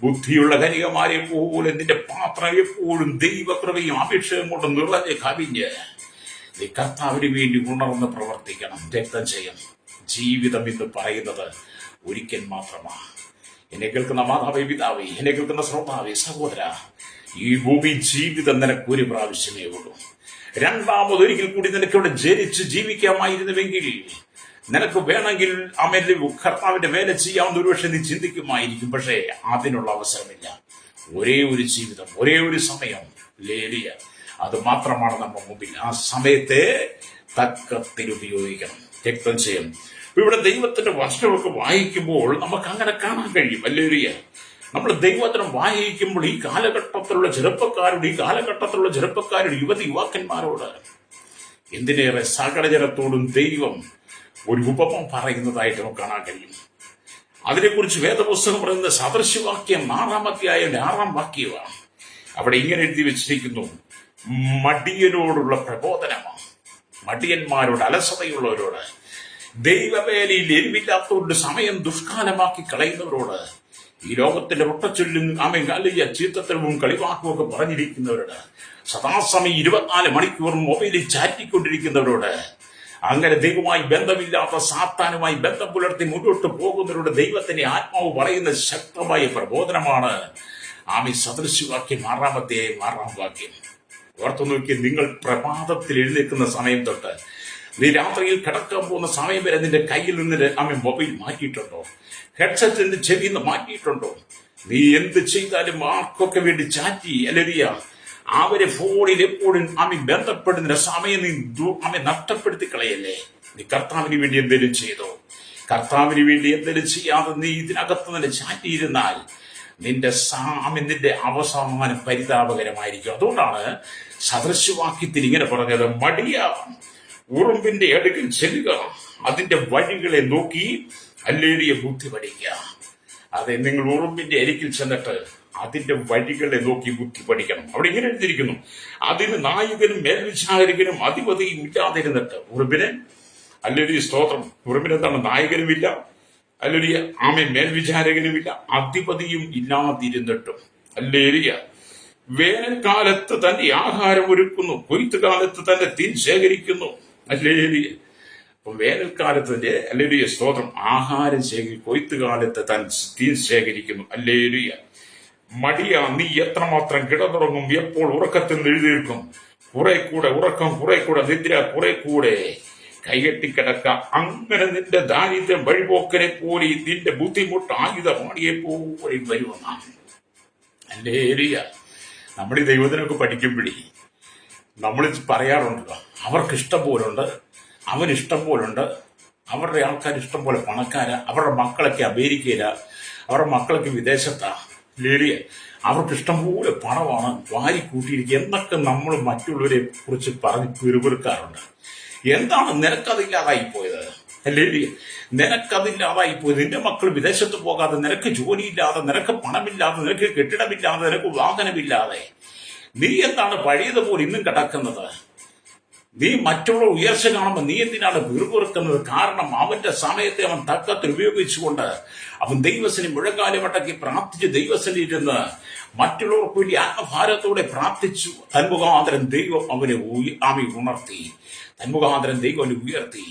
ബുദ്ധിയുള്ള കന്യകമാരെ പോലെ നിന്റെ പാത്രം എപ്പോഴും ദൈവകൃപയും അഭിഷേകം കൊണ്ട് നിറഞ്ഞ് കവിഞ്ഞ് നീ കർത്താവിന് വേണ്ടി ഉണർന്ന് പ്രവർത്തിക്കണം. രക്തം ചെയ്യണം. ജീവിതം എന്ന് പറയുന്നത് ഒരിക്കൽ മാത്രമാണ്. എന്നെ കേൾക്കുന്ന മാതാവേ, പിതാവേ, എന്നെ കേൾക്കുന്ന ശ്രോതാവേ, സഹോദര, ഈ ഭൂമി ജീവിതം നിനക്ക് ഒരു പ്രാവശ്യമേ ഉള്ളൂ. രണ്ടാമതൊരിക്കൽ കൂടി നിനക്ക് ഇവിടെ ജനിച്ച് ജീവിക്കാമായിരുന്നുവെങ്കിൽ നിനക്ക് വേണമെങ്കിൽ കർത്താവിന്റെ വേല ചെയ്യാവുന്ന ഒരുപക്ഷെ നീ ചിന്തിക്കുമായിരിക്കും. പക്ഷേ അതിനുള്ള അവസരമില്ല. ഒരേ ഒരു ജീവിതം, ഒരേ ഒരു സമയം, ലേലിയ, അത് മാത്രമാണ് നമ്മുടെ മുമ്പിൽ. ആ സമയത്തെ തക്കത്തിൽ ഉപയോഗിക്കണം. രക്തം ചെയ്യണം. ഇവിടെ ദൈവത്തിന്റെ വചനമൊക്കെ വായിക്കുമ്പോൾ നമുക്ക് അങ്ങനെ കാണാൻ കഴിയും. ഹല്ലേലൂയ. നമ്മൾ ദൈവവചനം വായിക്കുമ്പോൾ ഈ കാലഘട്ടത്തിലുള്ള ചെറുപ്പക്കാരുടെ യുവതി യുവാക്കന്മാരോട് എന്തിനേറെ സകല ജനത്തോടും ദൈവം ഒരു ഉപമ പറയുന്നതായിട്ട് നമുക്ക് കാണാൻ കഴിയും. അതിനെക്കുറിച്ച് വേദപുസ്തകം പറയുന്നത് സദൃശവാക്യം 6-ാം അധ്യായം 6-ാം വാക്യമാണ്. അവിടെ ഇങ്ങനെ എഴുതി വെച്ചിരിക്കുന്നു, മടിയനോടുള്ള പ്രബോധനമാണ്. മടിയന്മാരോട്, അലസതയുള്ളവരോട്, ദൈവവേലയിൽ എരിവില്ലാത്തവരുടെ സമയം ദുഷ്കാലമാക്കി കളയുന്നവരോട്, ഈ ലോകത്തിന്റെ മുട്ടച്ചൊല്ലും അല്ലെങ്കിൽ ചീത്തത്തരവും കളിവാക്കും ഒക്കെ പറഞ്ഞിരിക്കുന്നവരോട്, സദാസമയം 24 മണിക്കൂർ മൊബൈലിൽ ചാറ്റിക്കൊണ്ടിരിക്കുന്നവരോട്, അങ്ങനെ ദൈവവുമായി ബന്ധമില്ലാത്ത സാത്താനുമായി ബന്ധം പുലർത്തി മുന്നോട്ട് പോകുന്നവരുടെ ദൈവത്തിന്റെ ആത്മാവ് പറയുന്ന ശക്തമായ പ്രബോധനമാണ് സദൃശവാക്യം 6-ാം വാക്യം. ഓർത്തു നോക്കി, നിങ്ങൾ പ്രഭാതത്തിൽ എഴുന്നേൽക്കുന്ന സമയം തൊട്ട് നീ രാത്രിയിൽ കിടക്കാൻ പോകുന്ന സമയം വരെ നിന്റെ കയ്യിൽ നിന്ന് മൊബൈൽ മാറ്റിയിട്ടുണ്ടോ? ഹെഡ്സെറ്റ് നിന്റെ ചെവിയിൽ നിന്ന് മാറ്റിയിട്ടുണ്ടോ? നീ എന്ത് ചെയ്താലും ആർക്കൊക്കെ വേണ്ടി ചാറ്റി അലരിയ അവരെ ഫോണിൽ എപ്പോഴും ബന്ധപ്പെടുന്ന സമയം നീ നഷ്ടപ്പെടുത്തി കളയല്ലേ? നീ കർത്താവിന് വേണ്ടി എന്തെങ്കിലും ചെയ്തോ? കർത്താവിന് വേണ്ടി എന്തെങ്കിലും ചെയ്യാതെ നീ ഇതിനകത്ത് തന്നെ ചാറ്റിയിരുന്നാൽ നിന്റെ അവസാനം പരിതാപകരമായിരിക്കും. അതുകൊണ്ടാണ് സദൃശവാക്യത്തിൽ ഇങ്ങനെ പറഞ്ഞത്, മടിയ ഉറുമ്പിന്റെ അടുക്കൽ ചെല്ലുക, അതിന്റെ വഴികളെ നോക്കി അല്ലേറിയ ബുദ്ധി പഠിക്കുക. അതെ, നിങ്ങൾ ഉറുമ്പിന്റെ അരികിൽ ചെന്നിട്ട് അതിന്റെ വഴികളെ നോക്കി ബുദ്ധി പഠിക്കണം. അവിടെ ഇങ്ങനെ എഴുതിയിരിക്കുന്നു, അതിന് നായകനും മേൽവിചാരകനും അധിപതിയും ഇല്ലാതിരുന്നിട്ട്. ഉറുമ്പിന് അല്ലേറിയ സ്തോത്രം. ഉറുമ്പിന് എന്താണ്? നായകനുമില്ല, അല്ലേറിയ മേൽവിചാരകനുമില്ല, അധിപതിയും ഇല്ലാതിരുന്നിട്ടും അല്ലേറിയ വേനൽക്കാലത്ത് തന്റെ ആഹാരം ഒരുക്കുന്നു, കൊയ്ത്തുകാലത്ത് തന്റെ തീൻ ശേഖരിക്കുന്നു. അല്ലേറിയ വേനൽക്കാലത്തിന്റെ അല്ലേറിയ സ്തോത്രം ആഹാരം കൊയ്ത്തുകാലത്ത് താൻ തീൻ ശേഖരിക്കുന്നു. അല്ലേറിയ മടിയ, നീ എത്രമാത്രം കിടന്നുറങ്ങും, എപ്പോൾ ഉറക്കത്തിൽ എഴുന്നേൽക്കും? കുറെ കൂടെ ഉറക്കം, കുറെ കൂടെ നിദ്ര, കുറെ കൂടെ കൈകെട്ടിക്കിടക്ക. അങ്ങനെ നിന്റെ ദാരിദ്ര്യം വഴിപോക്കനെ പോലെ, നിന്റെ ബുദ്ധിമുട്ട് ആയുധമാണിയെ പോലെ വരുമെന്നാണ്. അല്ലേറിയ നമ്മൾ ഈ ദൈവത്തിനൊക്കെ പഠിക്കുമ്പോഴേ നമ്മൾ പറയാറുണ്ടല്ലോ, അവർക്ക് ഇഷ്ടം പോലുണ്ട്, അവനിഷ്ടം പോലുണ്ട്, അവരുടെ ആൾക്കാർ ഇഷ്ടം പോലെ പണക്കാരാ, അവരുടെ മക്കളൊക്കെ അമേരിക്കയില, അവരുടെ മക്കളൊക്കെ വിദേശത്താ, ലേറിയ അവർക്ക് ഇഷ്ടംപോലെ പണമാണ്, വാരി കൂട്ടിയിരിക്കുക എന്നൊക്കെ നമ്മൾ മറ്റുള്ളവരെ കുറിച്ച് പറഞ്ഞ് പിറുപിറുക്കാറുണ്ട്. എന്താണ് നിനക്കതില്ലാതായി പോയത്? അല്ലേ, നിനക്കതില്ലാതായി പോയത്? നിന്റെ മക്കൾ വിദേശത്ത് പോകാതെ, നിനക്ക് ജോലിയില്ലാതെ, നിനക്ക് പണമില്ലാതെ, നിനക്ക് കെട്ടിടമില്ലാതെ, നിനക്ക് വാഹനമില്ലാതെ നീ എന്താണ് പഴയതുപോലെ ഇന്നും കിടക്കുന്നത്? നീ മറ്റുള്ള ഉയർച്ച കാണുമ്പോൾ നീ എന്തിനാണ് പിറുപിറുക്കുന്നത്? കാരണം അവന്റെ സമയത്തെ അവൻ തക്കത്തിൽ ഉപയോഗിച്ചുകൊണ്ട് അവൻ ദൈവത്തിന് മുഴങ്കാലുമടക്കി പ്രാർത്ഥിച്ച് ദൈവത്തിൽ ഇരുന്ന് മറ്റുള്ളവർക്ക് വേണ്ടി ആത്മഭാരത്തോടെ പ്രാർത്ഥിച്ചു. തന്മുഖാന്തരം ദൈവം അവനെ ഉണർത്തി, തന്മുഖാന്തരം ദൈവം അവനെ ഉയർത്തി.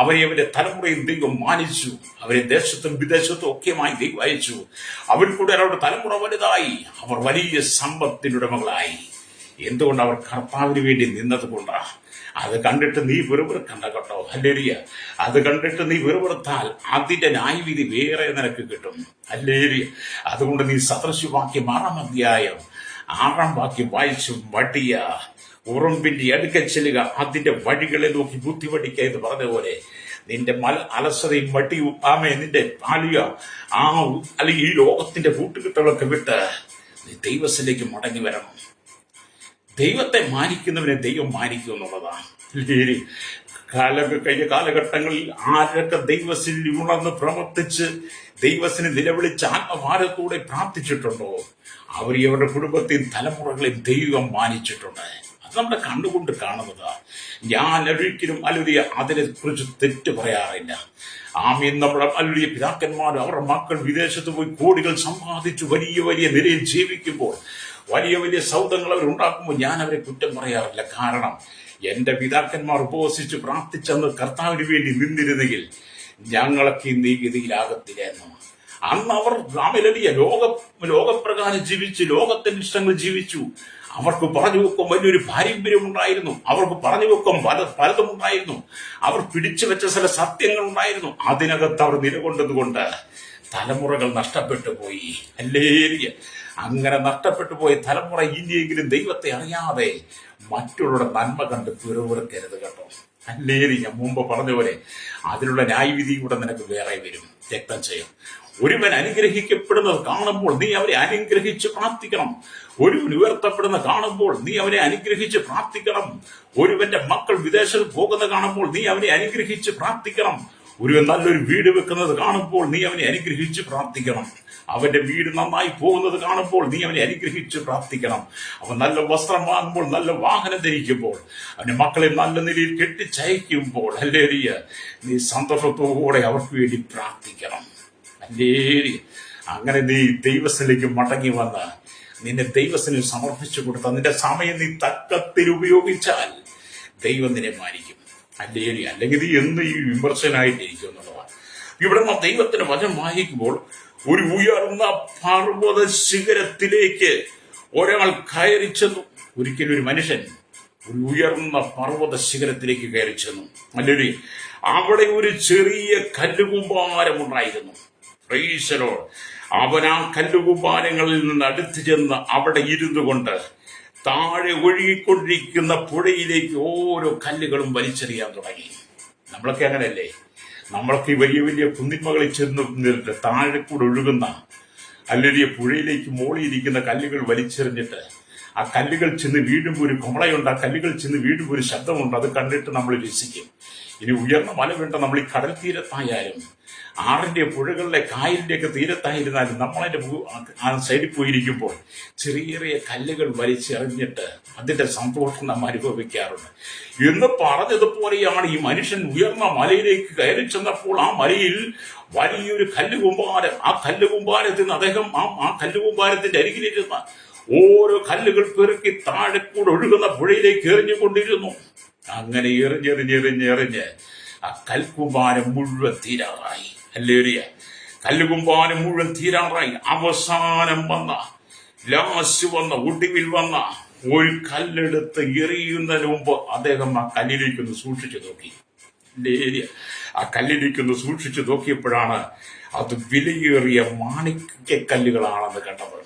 അവന്റെ തലമുറയിൽ ദൈവം മാനിച്ചു. അവരെ ദേശത്തും വിദേശത്തും ഒക്കെയുമായി ദൈവം അയച്ചു. അവർ കൂടെ അവരുടെ തലമുറ വലുതായി. അവർ വലിയ സമ്പത്തിനുടമകളായി. എന്തുകൊണ്ട്? അവർ കർത്താവിന് വേണ്ടി നിന്നത് കൊണ്ടാണ്. അത് കണ്ടിട്ട് നീ വെറുതെക്കണ്ട കേട്ടോ. ഹല്ലേലൂയ. അത് കണ്ടിട്ട് നീ വെറുതെത്താൽ അതിന്റെ ന്യായവിധി വേറെ നിനക്ക് കിട്ടും. ഹല്ലേലൂയ. അതുകൊണ്ട് നീ സദൃശവാക്യം 6-ാം വാക്യം വായിച്ചു. മടിയ ഉറുമ്പിന്റെ അടുക്കൽ ചെല്ലുക, അതിന്റെ വഴികളെ നോക്കി ബുദ്ധി പഠിക്കുക എന്ന് പറഞ്ഞ പോലെ നിന്റെ അലസതയും മടിയും നിന്റെ പാലിയ അല്ലെങ്കിൽ ഈ ലോകത്തിന്റെ കൂട്ടുകെട്ടുകളൊക്കെ വിട്ട് നീ ദൈവത്തിലേക്ക് മടങ്ങി വരണം. ദൈവത്തെ മാനിക്കുന്നവനെ ദൈവം മാനിക്കും എന്നുള്ളതാണ്. കഴിഞ്ഞ കാലഘട്ടങ്ങളിൽ ആരൊക്കെ ദൈവത്തിൽ ഉണർന്ന് പ്രവർത്തിച്ച് ദൈവത്തിന് നിലവിളിച്ച് ആത്മഭാരത്തോടെ പ്രാർത്ഥിച്ചിട്ടുണ്ടോ, അവർ അവരുടെ കുടുംബത്തെയും തലമുറകളെയും ദൈവം മാനിച്ചിട്ടുണ്ട്. അത് നമ്മുടെ കണ്ണുകൊണ്ട് കാണുന്നതാ. ഞാൻ ഒരിക്കലും അതിനെ കുറിച്ച് തെറ്റ് പറയാറില്ല. നമ്മുടെ അല്ലുടിയ പിതാക്കന്മാർ അവരുടെ മക്കൾ വിദേശത്ത് പോയി കോടികൾ സമ്പാദിച്ചു വലിയ വലിയ നിലയിൽ ജീവിക്കുമ്പോൾ, വലിയ വലിയ സൗദങ്ങൾ അവരുണ്ടാക്കുമ്പോൾ ഞാൻ അവരെ കുറ്റം പറയാറില്ല. കാരണം എന്റെ പിതാക്കന്മാർ ഉപവസിച്ച് പ്രാർത്ഥിച്ചെന്ന് കർത്താവിന് വേണ്ടി നിന്നിരുന്നെങ്കിൽ ഞങ്ങളൊക്കെ ഇന്ന് ഈ ഗതിയിലാകത്തില്ലായിരുന്നു. അന്ന് അവർ ലോകപ്രകാരം ജീവിച്ചു, ലോകത്തിന്റെ ഇഷ്ടങ്ങൾ ജീവിച്ചു. അവർക്ക് പറഞ്ഞു വെക്കും വലിയൊരു പാരമ്പര്യം ഉണ്ടായിരുന്നു. അവർക്ക് പറഞ്ഞു വെക്കും പലതും ഉണ്ടായിരുന്നു. അവർ പിടിച്ചു വെച്ച ചില സത്യങ്ങൾ ഉണ്ടായിരുന്നു. അതിനകത്ത് അവർ നിലകൊണ്ടതുകൊണ്ട് തലമുറകൾ നഷ്ടപ്പെട്ടു പോയി. അല്ലേരിയ അങ്ങനെ നഷ്ടപ്പെട്ടു പോയ തലമുറ ഇനിയെങ്കിലും ദൈവത്തെ അറിയാതെ മറ്റുള്ളവരുടെ നന്മ കണ്ട് പിറുപിറുക്കരുത് കേട്ടോ. അല്ലേരി ഞാൻ മുമ്പ് പറഞ്ഞ പോലെ അതിനുള്ള ന്യായവിധി കൂടെ നിനക്ക് വേറെ വരും, രക്തം ചെയ്യും. ഒരുവൻ അനുഗ്രഹിക്കപ്പെടുന്നത് കാണുമ്പോൾ നീ അവരെ അനുഗ്രഹിച്ച് പ്രാർത്ഥിക്കണം. ഒരുവൻ ഉയർത്തപ്പെടുന്ന കാണുമ്പോൾ നീ അവനെ അനുഗ്രഹിച്ച് പ്രാർത്ഥിക്കണം. ഒരുവന്റെ മക്കൾ വിദേശത്ത് പോകുന്ന കാണുമ്പോൾ നീ അവനെ അനുഗ്രഹിച്ച് പ്രാർത്ഥിക്കണം. ഒരു നല്ലൊരു വീട് വെക്കുന്നത് കാണുമ്പോൾ നീ അവനെ അനുഗ്രഹിച്ച് പ്രാർത്ഥിക്കണം. അവന്റെ വീട് നന്നായി പോകുന്നത് കാണുമ്പോൾ നീ അവനെ അനുഗ്രഹിച്ച് പ്രാർത്ഥിക്കണം. അവൻ നല്ല വസ്ത്രം വാങ്ങുമ്പോൾ, നല്ല വാഹനം ധരിക്കുമ്പോൾ, അവന്റെ മക്കളെ നല്ല നിലയിൽ കെട്ടിച്ചയക്കുമ്പോൾ, ഹല്ലേലൂയ, നീ സന്തോഷത്തോടെ അവർക്ക് വേണ്ടി പ്രാർത്ഥിക്കണം. ഹല്ലേലൂയ. അങ്ങനെ നീ ദൈവസ്ഥലേക്ക് മടങ്ങി വന്ന് നിന്നെ ദൈവത്തിന് സമർപ്പിച്ചു കൊടുത്ത നിന്റെ സമയം നീ തക്കത്തിൽ ഉപയോഗിച്ചാൽ ദൈവം നിന്നെ മാനിക്കും. ഹല്ലേലൂയ. അല്ലെങ്കിൽ നീ എന്ന് ഈ വിമർശനായിട്ടിരിക്കും എന്നുള്ളതാണ്. ഇവിടെ നാം ദൈവത്തിന്റെ വചനം വായിക്കുമ്പോൾ ഒരു ഉയർന്ന പർവ്വത ശിഖരത്തിലേക്ക് ഒരാൾ കയറി ചെന്നു. ഒരിക്കലും ഒരു മനുഷ്യൻ ഒരു ഉയർന്ന പർവ്വത ശിഖരത്തിലേക്ക് കയറി ചെന്നു. ഹല്ലേലൂയ. അവിടെ ഒരു ചെറിയ കല്ലുകൂമ്പാരം ഉണ്ടായിരുന്നു. Praise the Lord. അവൻ ആ കല്ലുകൂമ്പാരങ്ങളിൽ നിന്ന് അടുത്ത് ചെന്ന് അവിടെ ഇരുന്നു കൊണ്ട് താഴെ ഒഴുകിക്കൊണ്ടിരിക്കുന്ന പുഴയിലേക്ക് ഓരോ കല്ലുകളും വലിച്ചെറിയാൻ തുടങ്ങി. നമ്മളൊക്കെ അങ്ങനെയല്ലേ? നമ്മളൊക്കെ ഈ വലിയ വലിയ കുന്നിന്മകളിൽ ചെന്ന് താഴെ കൂടെ ഒഴുകുന്ന അല്ലെങ്കിൽ പുഴയിലേക്ക് മോളിയിരിക്കുന്ന കല്ലുകൾ വലിച്ചെറിഞ്ഞിട്ട് ആ കല്ലുകൾ ചെന്ന് വീഴുമ്പോൾ ഒരു കുമളയുണ്ട്, ആ കല്ലുകൾ ചെന്ന് വീഴുമ്പോൾ ഒരു ശബ്ദമുണ്ട്. അത് കണ്ടിട്ട് നമ്മൾ രസിക്കും. ഇനി ഉയർന്ന മല വേണ്ട, നമ്മൾ ഈ കടൽ തീരത്തായാലും ആറിന്റെ പുഴകളിലെ കായലിന്റെ ഒക്കെ തീരത്തായിരുന്നാലും നമ്മളതിന്റെ ആ സൈഡിൽ പോയിരിക്കുമ്പോൾ ചെറിയ ചെറിയ കല്ലുകൾ വലിച്ചെറിഞ്ഞിട്ട് അതിന്റെ സന്തോഷം നാം അനുഭവിക്കാറുണ്ട്. എന്ന് പറഞ്ഞതുപോലെയാണ് ഈ മനുഷ്യൻ ഉയർന്ന മലയിലേക്ക് കയറി ചെന്നപ്പോൾ ആ മലയിൽ വലിയൊരു കല്ലുകൂമ്പാരം. ആ കല്ലുകൂമ്പാരത്തിൽ നിന്ന് അദ്ദേഹം ആ കല്ലുകൂമ്പാരത്തിന്റെ അരികിലിരുന്ന ഓരോ കല്ലുകൾ പെറുക്കി താഴെ കൂടെ ഒഴുകുന്ന പുഴയിലേക്ക് എറിഞ്ഞുകൊണ്ടിരുന്നു. അങ്ങനെ എറിഞ്ഞ് ആ കൽക്കുമ്പാരം മുഴുവൻ തീരാറായി. ഹല്ലേലൂയ. കല്ലുകുമ്പാരം മുഴുവൻ തീരാറായി. അവസാനം ഒടുവിൽ വന്ന ഒരു കല്ലെടുത്ത് എറിയുന്നതിന് മുമ്പ് അദ്ദേഹം ആ കല്ലിലേക്കൊന്ന് സൂക്ഷിച്ചു നോക്കി. ഹല്ലേലൂയ. ആ കല്ലിലേക്കൊന്ന് സൂക്ഷിച്ചു നോക്കിയപ്പോഴാണ് അത് വിലയേറിയ മാണിക്യക്കല്ലുകളാണെന്ന് കണ്ടത്.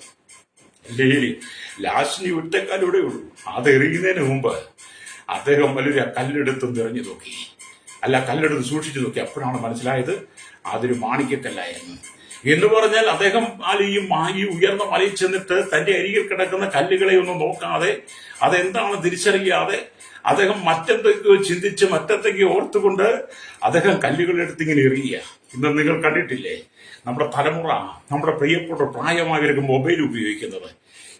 ഹല്ലേലൂയ. ലാസ്റ്റിന് ഒറ്റക്കല്ലിവിടെ ഉള്ളൂ. അത് എറിയുന്നതിന് മുമ്പ് അദ്ദേഹം വലിയ കല്ലെടുത്ത് നിറഞ്ഞു നോക്കി, കല്ലെടുത്ത് സൂക്ഷിച്ചു നോക്കി. അപ്പോഴാണ് മനസ്സിലായത് അതൊരു മാണിക്യക്കല്ലായിരുന്നു എന്ന് പറഞ്ഞാൽ അദ്ദേഹം ഈ ഉയർന്ന മലയിൽ ചെന്നിട്ട് തന്റെ അരികിൽ കിടക്കുന്ന കല്ലുകളെ ഒന്നും നോക്കാതെ, അതെന്താണ് തിരിച്ചറിയാതെ, അദ്ദേഹം മറ്റെന്തൊക്കെയോ ചിന്തിച്ച് മറ്റെന്തൊക്കെയോ ഓർത്തുകൊണ്ട് അദ്ദേഹം കല്ലുകളെടുത്ത് ഇങ്ങനെ എറിയുക. ഇന്ന് നിങ്ങൾ കണ്ടിട്ടില്ലേ നമ്മുടെ തലമുറ, നമ്മുടെ പ്രിയപ്പെട്ട പ്രായമായവർക്ക് മൊബൈൽ ഉപയോഗിക്കുന്നത്?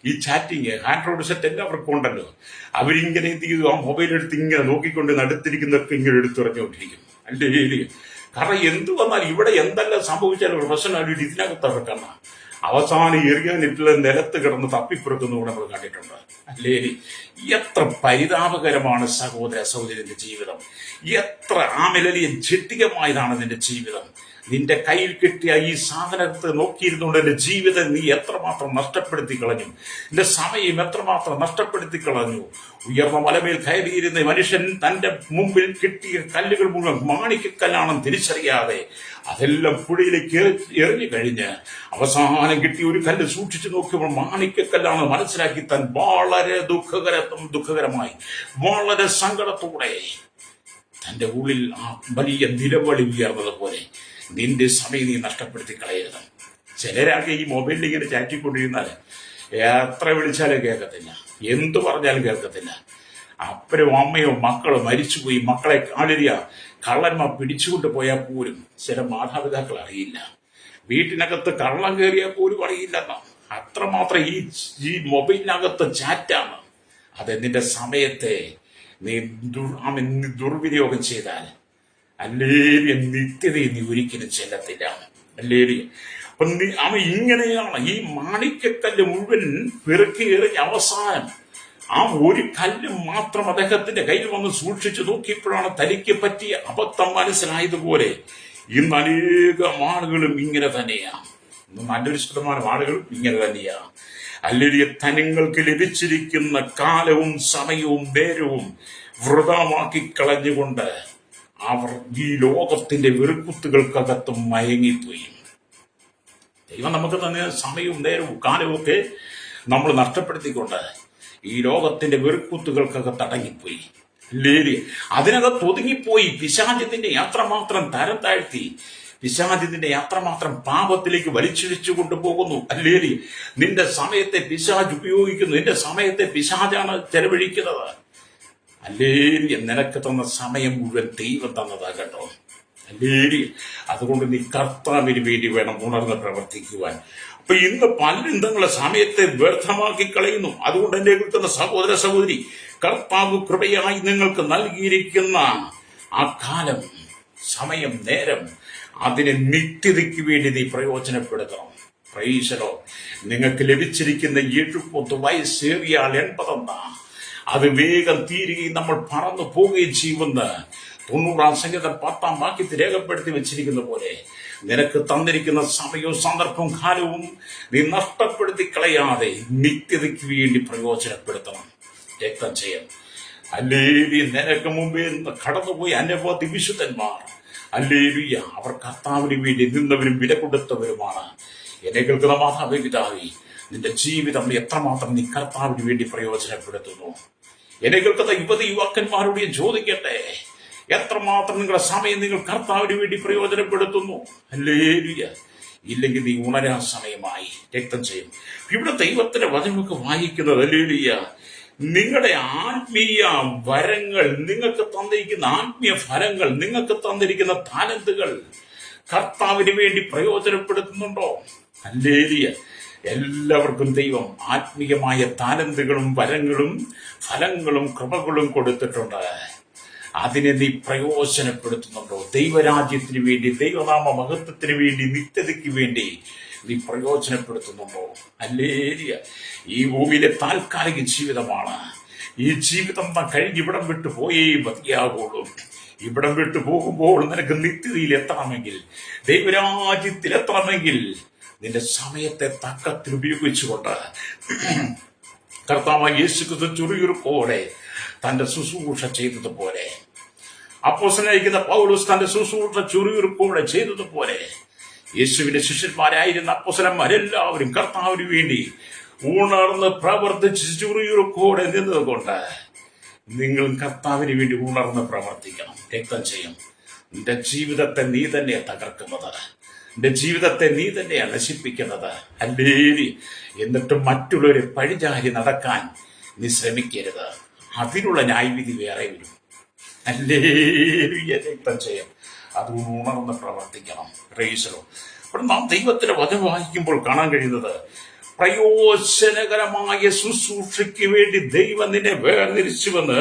ഈ ചാറ്റിങ്, ആൻഡ്രോയിഡ് സെറ്റ് എല്ലാവർക്കും ഉണ്ടല്ലോ. അവരിങ്ങനെ എന്ത് ചെയ്തു, ആ മൊബൈൽ എടുത്ത് ഇങ്ങനെ നോക്കിക്കൊണ്ട് അടുത്തിരിക്കുന്നതൊക്കെ ഇങ്ങനെ എടുത്തുറഞ്ഞുകൊണ്ടിരിക്കും. അല്ലേ? കാരണം എന്ത് വന്നാൽ ഇവിടെ എന്തെല്ലാം സംഭവിച്ചാലും പ്രശ്നം ഇതിനകത്ത് ഇറക്കണം. അവസാനം എറിയാനിട്ടുള്ള നിലത്ത് കിടന്ന് തപ്പിപ്പുറത്തുനിന്ന് നമ്മൾ കണ്ടിട്ടുണ്ട്. അല്ലേ? എത്ര പരിതാപകരമാണ് സഹോദരി നിന്റെ ജീവിതം. എത്ര ആമലലിയ ജട്ടികമായതാണ് നിന്റെ ജീവിതം. നിന്റെ കയ്യിൽ കിട്ടിയ ഈ സാധനത്തെ നോക്കിയിരുന്നുകൊണ്ട് എന്റെ ജീവിതം നീ എത്രമാത്രം നഷ്ടപ്പെടുത്തി കളഞ്ഞു, നിന്റെ സമയം എത്രമാത്രം നഷ്ടപ്പെടുത്തി കളഞ്ഞു. ഉയർന്ന മലമേൽ കയറിയിരുന്ന മനുഷ്യൻ തന്റെ മുമ്പിൽ കിട്ടിയ കല്ലുകൾ മുഴുവൻ മാണിക്യക്കല്ലാണെന്ന് തിരിച്ചറിയാതെ അതെല്ലാം പുഴയിലേക്ക് എറിഞ്ഞു കഴിഞ്ഞ് അവസാനം കിട്ടിയ ഒരു കല്ല് സൂക്ഷിച്ചു നോക്കിയപ്പോൾ മാണിക്യക്കല്ലാണ് മനസ്സിലാക്കി താൻ വളരെ ദുഃഖകരമായി വളരെ സങ്കടത്തോടെ തന്റെ ഉള്ളിൽ ആ വലിയ നിലവിളി ഉയർന്നതുപോലെ നിന്റെ സമയം നീ നഷ്ടപ്പെടുത്തി കളയരുത്. ചിലരാകെ ഈ മൊബൈലിൽ ഇങ്ങനെ ചാറ്റിക്കൊണ്ടിരുന്നാൽ എത്ര വിളിച്ചാലും കേൾക്കത്തില്ല, എന്തു പറഞ്ഞാലും കേൾക്കത്തില്ല. അപ്പനും അമ്മയോ മക്കളോ മരിച്ചുപോയി, മക്കളെ കള്ളന്മാർ പിടിച്ചുകൊണ്ട് പോയാൽ പോലും ചില മാതാപിതാക്കൾ അറിയില്ല. വീട്ടിനകത്ത് കള്ളം കയറിയാൽ പോലും അറിയില്ലെന്ന അത്രമാത്രം ഈ മൊബൈലിനകത്ത് ചാറ്റാണ്. അത് നിന്റെ സമയത്തെ നീ ദുർവിനിയോഗം ചെയ്താൽ അല്ലേലിയ നിത്യതയെ നീ ഒരിക്കലും ചെല്ലത്തില്ല. അല്ലേലിയ. അപ്പൊ അവൻ ഇങ്ങനെയാണ് ഈ മാണിക്യക്കല്ല് മുഴുവൻ പെറുക്കി എറിഞ്ഞ അവസാനം ആ ഒരു കല്ല് മാത്രം അദ്ദേഹത്തിന്റെ കയ്യിൽ വന്ന് സൂക്ഷിച്ചു നോക്കിയപ്പോഴാണ് തനിക്ക് പറ്റിയ അബദ്ധം മനസ്സിലായതുപോലെ ഇന്ന് അനേകം ആളുകളും ഇങ്ങനെ തന്നെയാണ്. ഇന്ന് നല്ലൊരു ശതമാനം ആളുകളും ഇങ്ങനെ തന്നെയാണ്. അല്ലെങ്കിൽ തനിങ്ങൾക്ക് ലഭിച്ചിരിക്കുന്ന കാലവും സമയവും നേരവും വൃഥാമാക്കി കളഞ്ഞുകൊണ്ട് അവർ ഈ ലോകത്തിന്റെ വെറുക്കുത്തുകൾക്കകത്ത് മയങ്ങിപ്പോയി. ദൈവം നമുക്ക് തന്നെ സമയവും നേരവും കാലവും ഒക്കെ നമ്മൾ നഷ്ടപ്പെടുത്തിക്കൊണ്ട് ഈ ലോകത്തിന്റെ വെറുക്കുത്തുകൾക്കകത്ത് അടങ്ങിപ്പോയി. അതിനകത്ത് ഒതുങ്ങിപ്പോയി. പിശാചിന്റെ യാത്രമാത്രം തരം താഴ്ത്തി, പിശാചിന്റെ യാത്രമാത്രം പാപത്തിലേക്ക് വലിച്ചിഴിച്ചു കൊണ്ടുപോകുന്നു. അല്ലേലി, നിന്റെ സമയത്തെ പിശാച് ഉപയോഗിക്കുന്നു. നിന്റെ സമയത്തെ പിശാചാണ് ചെലവഴിക്കുന്നത്. അല്ലേലി, നിനക്ക് തന്ന സമയം മുഴുവൻ ദൈവം തന്നതാ കേട്ടോ. അല്ലേ? അതുകൊണ്ട് നീ കർത്താവിന് വേണ്ടി വേണം ഉണർന്ന് പ്രവർത്തിക്കുവാൻ. അപ്പൊ ഇന്ന് പലരും തങ്ങളുടെ സമയത്തെ വ്യർത്ഥമാക്കി കളയുന്നു. അതുകൊണ്ട് എന്നെ കേൾക്കുന്ന സഹോദര സഹോദരി, കർത്താവ് കൃപയായി നിങ്ങൾക്ക് നൽകിയിരിക്കുന്ന ആ കാലം, സമയം, നേരം, അതിനെ നിത്യതയ്ക്ക് വേണ്ടി നീ പ്രയോജനപ്പെടുത്തണം. പ്രൈസലോ, നിങ്ങൾക്ക് ലഭിച്ചിരിക്കുന്ന 70 വയസ്സേറിയാൽ 80 അത് വേഗം തീരുകയും നമ്മൾ പറന്നു പോവുകയും ചെയ്യുമെന്ന് 90-ാം സംഗീതം 10-ാം വാക്യത്തിൽ രേഖപ്പെടുത്തി വെച്ചിരിക്കുന്ന പോലെ നിനക്ക് തന്നിരിക്കുന്ന സമയവും സന്ദർഭവും കാലവും നീ നഷ്ടപ്പെടുത്തി കളയാതെ നിത്യതയ്ക്ക് വേണ്ടി പ്രയോജനപ്പെടുത്തണം. രക്തം ചെയ്യാം. അല്ലേലൂയ. നിനക്ക് മുമ്പേ കടന്നുപോയി അനവധി വിശുദ്ധന്മാർ, അല്ലേലൂയ, അവർ കർത്താവിന് വേണ്ടി നിന്നവരും വില കൊടുത്തവരുമാണ്. എന്നെ കേൾക്കുന്ന മാതാവേ, പിതാവേ, നിന്റെ ജീവിതം എത്രമാത്രം നീ കർത്താവിന് വേണ്ടി പ്രയോജനപ്പെടുത്തുന്നു? എന്നെ കേൾക്കുന്ന യുവക്കന്മാരോട് ഞാൻ ചോദിക്കട്ടെ, എത്രമാത്രം നിങ്ങളുടെ സമയം നിങ്ങൾ കർത്താവിന് വേണ്ടി പ്രയോജനപ്പെടുത്തുന്നു? ഹല്ലേലൂയ. ഇല്ലെങ്കിൽ നീ ഉണരാൻ സമയമായി. രക്തം ചെയ്യും. ഇവിടെ ദൈവത്തിന്റെ വചനമൊക്കെ വായിക്കുന്നത്, ഹല്ലേലൂയ, നിങ്ങളുടെ ആത്മീയ വരങ്ങൾ, നിങ്ങൾക്ക് തന്നിരിക്കുന്ന ആത്മീയ ഫലങ്ങൾ, നിങ്ങൾക്ക് തന്നിരിക്കുന്ന താലന്തുകൾ കർത്താവിന് വേണ്ടി പ്രയോജനപ്പെടുത്തുന്നുണ്ടോ? ഹല്ലേലൂയ. എല്ലാവർക്കും ദൈവം ആത്മീയമായ താലന്തുകളും വരങ്ങളും ഫലങ്ങളും കൃപകളും കൊടുത്തിട്ടുണ്ട്. അതിനെ നീ പ്രയോജനപ്പെടുത്തുന്നുണ്ടോ? ദൈവരാജ്യത്തിന് വേണ്ടി, ദൈവനാമ മഹത്വത്തിന് വേണ്ടി, നിത്യതയ്ക്ക് വേണ്ടി നീ പ്രയോജനപ്പെടുത്തുന്നുണ്ടോ? ഹല്ലേലൂയ. ഈ ഭൂമിയിലെ താൽക്കാലിക ജീവിതമാണ്. ഈ ജീവിതം കഴിഞ്ഞ് ഇവിടം വിട്ടു പോയേ മതിയാകുള്ളൂ. ഇവിടം വിട്ടു പോകുമ്പോൾ നിനക്ക് നിത്യതയിൽ എത്തണമെങ്കിൽ, ദൈവരാജ്യത്തിൽ എത്തണമെങ്കിൽ, നിന്റെ സമയത്തെ തക്കത്തിൽ ഉപയോഗിച്ചുകൊണ്ട് കർത്താവായ യേശുക്രിസ്തു ചുറുചുറുക്കോടെ തന്റെ ശുശ്രൂഷ ചെയ്തതുപോലെ, അപ്പോസ്തലനായിരിക്കുന്ന പൗലോസ് തന്റെ ശുശ്രൂഷ ചുറുചുറുക്കോടെ ചെയ്തതുപോലെ, യേശുവിന്റെ ശിഷ്യന്മാരായിരുന്ന അപ്പോസ്തലന്മാരെല്ലാവരും കർത്താവിന് വേണ്ടി ഉണർന്ന് പ്രവർത്തിച്ച് ചുറുചുറുക്കോടെ നിന്നതുകൊണ്ട് നിങ്ങളും കർത്താവിന് വേണ്ടി ഉണർന്ന് പ്രവർത്തിക്കണം. രക്തം ചെയ്യും. നിന്റെ ജീവിതത്തെ നീ തന്നെ തകർക്കുന്നത്, നിന്റെ ജീവിതത്തെ നീ തന്നെയാണ് നശിപ്പിക്കുന്നത്. അല്ലേലി. എന്നിട്ടും മറ്റുള്ളവരെ പഴിചാരി നടക്കാൻ നീ ശ്രമിക്കരുത്. അതിനുള്ള ന്യായവിധി വേറെ വരും. അല്ലേലൂയ. രക്തം ചെയ്യും. അതുകൊണ്ട് ഉണർന്ന് പ്രവർത്തിക്കണം. പ്രൈസലോ. അപ്പോൾ നാം ദൈവത്തിന്റെ വചനം വായിക്കുമ്പോൾ കാണാൻ കഴിയുന്നത്, പ്രയോജനകരമായ ശുശ്രൂഷയ്ക്ക് വേണ്ടി ദൈവം നിന്നെ വേർതിരിച്ചുവെന്ന്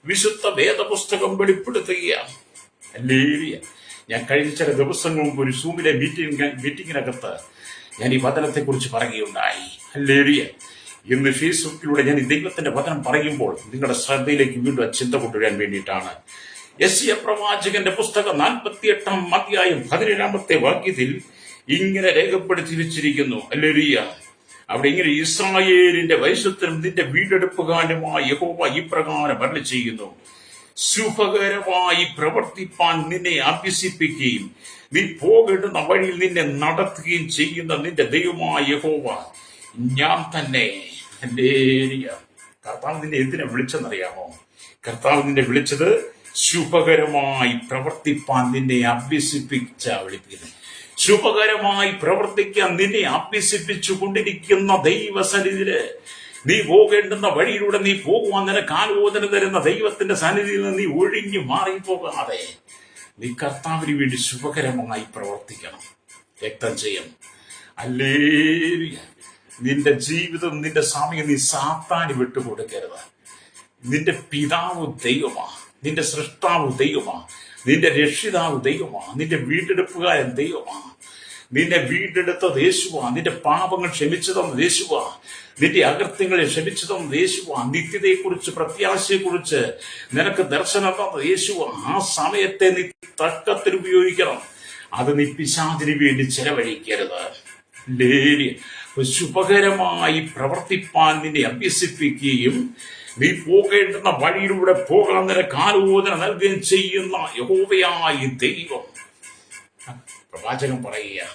വിശുദ്ധ വേദപുസ്തകം വെളിപ്പെടുത്തുകയാണ്. ഹല്ലേലൂയ. ഞാൻ കഴിഞ്ഞ ചില ദിവസങ്ങൾ മുമ്പ് ഒരു സൂമിലെ മീറ്റിങ്ങിനകത്ത് ഞാൻ ഈ വചനത്തെ കുറിച്ച് പറയുകയുണ്ടായി. ഹല്ലേലൂയ. ഇന്ന് ഫേസ്ബുക്കിലൂടെ ഞാൻ ഈ ദൈവത്തിന്റെ വചനം പറയുമ്പോൾ നിങ്ങളുടെ ശ്രദ്ധയിലേക്ക് വീണ്ടും ആ ചിന്ത കൊണ്ടുവരാൻ വേണ്ടിയിട്ടാണ്. യെശയ്യാ പ്രവാചകന്റെ പുസ്തകം 48-ാം അധ്യായം 17-ാമത്തെ വാക്യത്തിൽ ഇങ്ങനെ രേഖപ്പെടുത്തി വെച്ചിരിക്കുന്നു. ഹല്ലേലൂയ. അവിടെ ഇങ്ങനെ, ഇസ്രായേലിന്റെ വൈശുദ്ധനും നിന്റെ വീണ്ടെടുപ്പുകാരനുമായ യഹോവ ഇപ്രകാരം അരുളി ചെയ്യുന്നു, ശുഭകരമായി പ്രവർത്തിപ്പാൻ നിന്നെ അഭ്യസിപ്പിക്കുകയും നീ പോകേണ്ടുന്ന വഴിയിൽ നിന്നെ നടത്തുകയും ചെയ്യുന്ന നിന്റെ ദൈവമായ യഹോവ ഞാൻ തന്നെ. ഹല്ലേലൂയ. കർത്താവ് നിന്നെ എന്തിനാ വിളിച്ചെന്നറിയാമോ? കർത്താവ് നിന്നെ വിളിച്ചത് ശുഭകരമായി പ്രവർത്തിപ്പാൻ നിന്നെ അഭ്യസിപ്പിച്ച വിളിപ്പിക്കുന്നു. ശുഭകരമായി പ്രവർത്തിക്കാൻ നിന്നെ അഭ്യസിപ്പിച്ചു കൊണ്ടിരിക്കുന്ന ദൈവസന്നിധിയില് നീ പോകേണ്ടുന്ന വഴിയിലൂടെ നീ പോകുവാൻ നിനക്ക് ആലോചന തരുന്ന ദൈവത്തിന്റെ സന്നിധിയിൽ നിന്ന് നീ ഒഴിഞ്ഞു മാറിപ്പോകാതെ നീ കർത്താവിന് വേണ്ടി ശുഭകരമായി പ്രവർത്തിക്കണം. രക്തം ചെയ്യണം. ഹല്ലേലൂയ. നിന്റെ ജീവിതം, നിന്റെ സമയം നീ സാത്താന് വിട്ടുകൊടുക്കരുത്. നിന്റെ പിതാവ് ദൈവമാ, നിന്റെ സൃഷ്ടാവ് ദൈവമാ, നിന്റെ രക്ഷിതാവ് ദൈവമാ, നിന്റെ വീണ്ടെടുപ്പുകാരൻ ദൈവമാ. നിന്നെ വീണ്ടെടുത്തത് യേശുവാ, നിന്റെ പാപങ്ങൾ ക്ഷമിച്ചു തന്നത് യേശുവാ, നിന്റെ അകൃത്യങ്ങളെ ക്ഷമിച്ചു തന്നത് യേശുവാ, നിത്യതയെക്കുറിച്ച് പ്രത്യാശയെക്കുറിച്ച് നിനക്ക് ദർശനം തന്നത് യേശുവാ. ആ സമയത്തെ നീ തക്കത്തിൽ ഉപയോഗിക്കണം. അത് നീ പിശാചിന് വേണ്ടി ചെലവഴിക്കരുത്. ശുഭകരമായി പ്രവർത്തിപ്പാൻ നിന്നെ അഭ്യസിപ്പിക്കുകയും നീ പോകേണ്ടുന്ന വഴിയിലൂടെ പോകാൻ നിനക്ക് ആലോചന നൽകുകയും ചെയ്യുന്ന യഹോവയായ ദൈവം. പ്രവാചകൻ പറയുക,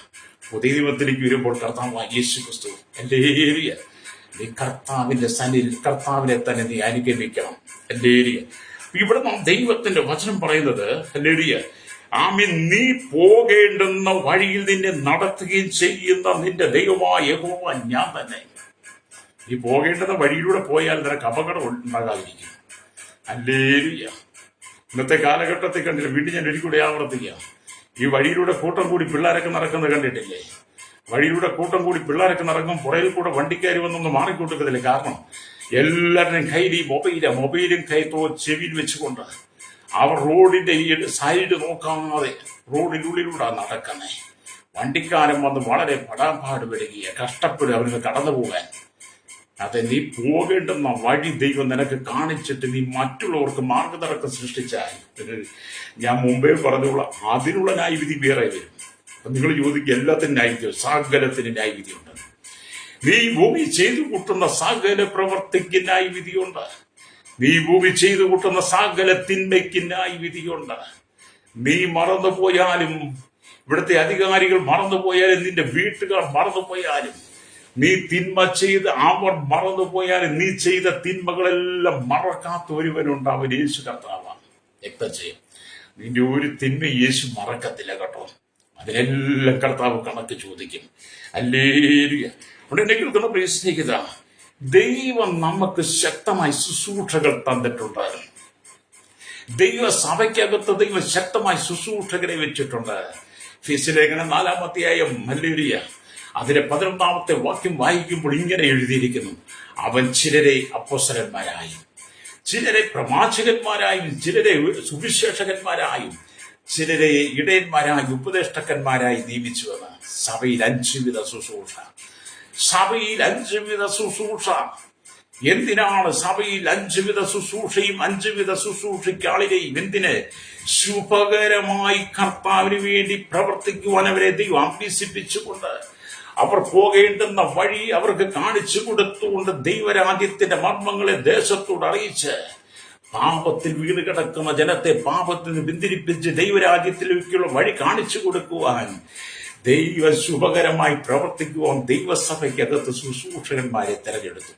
പുതിയ നിയമത്തിലേക്ക് വരുമ്പോൾ കർത്താവായ യേശുക്രിസ്തു, ഹല്ലേലൂയ, നീ കർത്താവിന്റെ സന്നിധിയിൽ കർത്താവിനെ തന്നെ നീ അനുഗമിക്കണം. ഹല്ലേലൂയ. ഇവിടെ നാം ദൈവത്തിന്റെ വചനം പറയുന്നത്, ഹല്ലേലൂയ, ആമീൻ, നീ പോകേണ്ടുന്ന വഴിയിൽ നിന്നെ നടത്തുകയും ചെയ്യുന്ന നിന്റെ ദൈവമായ യഹോവ ഞാൻ തന്നെ. നീ പോകേണ്ടുന്ന വഴിയിലൂടെ പോയാൽ നിനക്ക് അപകടം ഉണ്ടാകാതിരിക്കും. ഹല്ലേലൂയ. ഇന്നത്തെ കാലഘട്ടത്തിൽ കണ്ടില്ല, വീണ്ടും ഞാൻ ഒരിക്കലും ആവർത്തിക്കാം, ഈ വഴിയിലൂടെ കൂട്ടം കൂടി പിള്ളേരൊക്കെ നടക്കുന്നത് കണ്ടിട്ടില്ലേ? വഴിയിലൂടെ കൂട്ടം കൂടി പിള്ളേരൊക്കെ നടക്കും, പുറയിൽ കൂടെ വണ്ടിക്കാർ വന്നൊന്ന് മാറിക്കൊടുക്കത്തില്ലേ? കാരണം എല്ലാവരുടെയും കയ്യിൽ ഈ മൊബൈലും ചെവിയിൽ വെച്ചുകൊണ്ട് അവർ റോഡിന്റെ ഈ സൈഡ് നോക്കാതെ റോഡിനുള്ളിലൂടെ നടക്കുന്നേ. വണ്ടിക്കാരൻ വന്ന് വളരെ പടാപാട് പെടുകയ, കഷ്ടപ്പെടുക അവർക്ക് കടന്നു പോകാൻ. അത് നീ പോകേണ്ടുന്ന വഴി ദൈവം നിനക്ക് കാണിച്ചിട്ട് നീ മറ്റുള്ളവർക്ക് മാർഗതടക്കം സൃഷ്ടിച്ചാൽ, ഞാൻ മുമ്പേ പറഞ്ഞോളാം, അതിനുള്ള ന്യായവിധി വേറെ വരും. അപ്പൊ നിങ്ങൾ ചോദിക്കുക, എല്ലാത്തിനും ന്യായവിധി, സകലത്തിന് ന്യായവിധിയുണ്ട്. നീ ഭൂമി ചെയ്തു കൂട്ടുന്ന സകല പ്രവർത്തിക്ക് ന്യായവിധിയുണ്ട്. നീ ഭൂമി ചെയ്തു കൂട്ടുന്ന സകല തിന്മയ്ക്ക് ന്യായവിധിയുണ്ട്. നീ മറന്നുപോയാലും, ഇവിടുത്തെ അധികാരികൾ മറന്നുപോയാലും, നിന്റെ വീട്ടുകാർ മറന്നുപോയാലും, നീ തിന്മ ചെയ്ത് അവർ മറന്നുപോയാലും, നീ ചെയ്ത തിന്മകളെല്ലാം മറക്കാത്ത ഒരുവനുണ്ട്, അവൻ യേശു കർത്താവാണ്. രക്തം ചെയ്യും. നിന്റെ ഒരു തിന്മ യേശു മറക്കത്തില്ല കേട്ടോ. അതിനെല്ലാം കർത്താവ് കണക്ക് ചോദിക്കും. ഹല്ലേലൂയ. ഉടനെ കേൾക്കുന്ന പ്രിയ സ്നേഹിത, ദൈവം നമുക്ക് ശക്തമായി ശുശ്രൂഷകൾ തന്നിട്ടുണ്ട്. ദൈവസഭയ്ക്കകത്ത് ദൈവം ശക്തമായി ശുശ്രൂഷകരെ വെച്ചിട്ടുണ്ട്. ഫെസിലേഖനം 4-ാം അധ്യായം, ഹല്ലേലൂയ, അതിലെ 11-ാമത്തെ വാക്യം വായിക്കുമ്പോൾ ഇങ്ങനെ എഴുതിയിരിക്കുന്നു: അവൻ ചിലരെ അപ്പോസ്തലന്മാരായും, ചിലരെ പ്രവാചകന്മാരായും, ചിലരെ സുവിശേഷകന്മാരായും, ചിലരെ ഇടയന്മാരായി ഉപദേഷ്ടാക്കന്മാരായി നിയമിച്ചുവെന്ന്. സഭയിൽ 5 വിധ ശുശ്രൂഷ. സഭയിൽ 5 വിധ ശുശ്രൂഷ. എന്തിനാണ് സഭയിൽ 5 വിധ ശുശ്രൂഷയും 5 വിധ ശുശ്രൂഷയ്ക്കാളിനെയും? എന്തിന്? ശുഭകരമായി കർത്താവിന് വേണ്ടി പ്രവർത്തിക്കുവാൻ അവരെ ദൈവം അഭ്യസിപ്പിച്ചുകൊണ്ട്, അവർ പോകേണ്ടുന്ന വഴി അവർക്ക് കാണിച്ചു കൊടുത്തുകൊണ്ട്, ദൈവരാജ്യത്തിന്റെ മർമ്മങ്ങളെ ദേശത്തോട് അറിയിച്ച്, പാപത്തിൽ വീണ് കിടക്കുന്ന ജനത്തെ പാപത്തിൽ നിന്ന് പിന്തിരിപ്പിച്ച് ദൈവരാജ്യത്തിലേക്കുള്ള വഴി കാണിച്ചു കൊടുക്കുവാൻ, ദൈവ ശുഭകരമായി പ്രവർത്തിക്കുവാൻ ദൈവസഭയ്ക്കകത്ത് ശുശ്രൂഷകന്മാരെ തെരഞ്ഞെടുത്തു.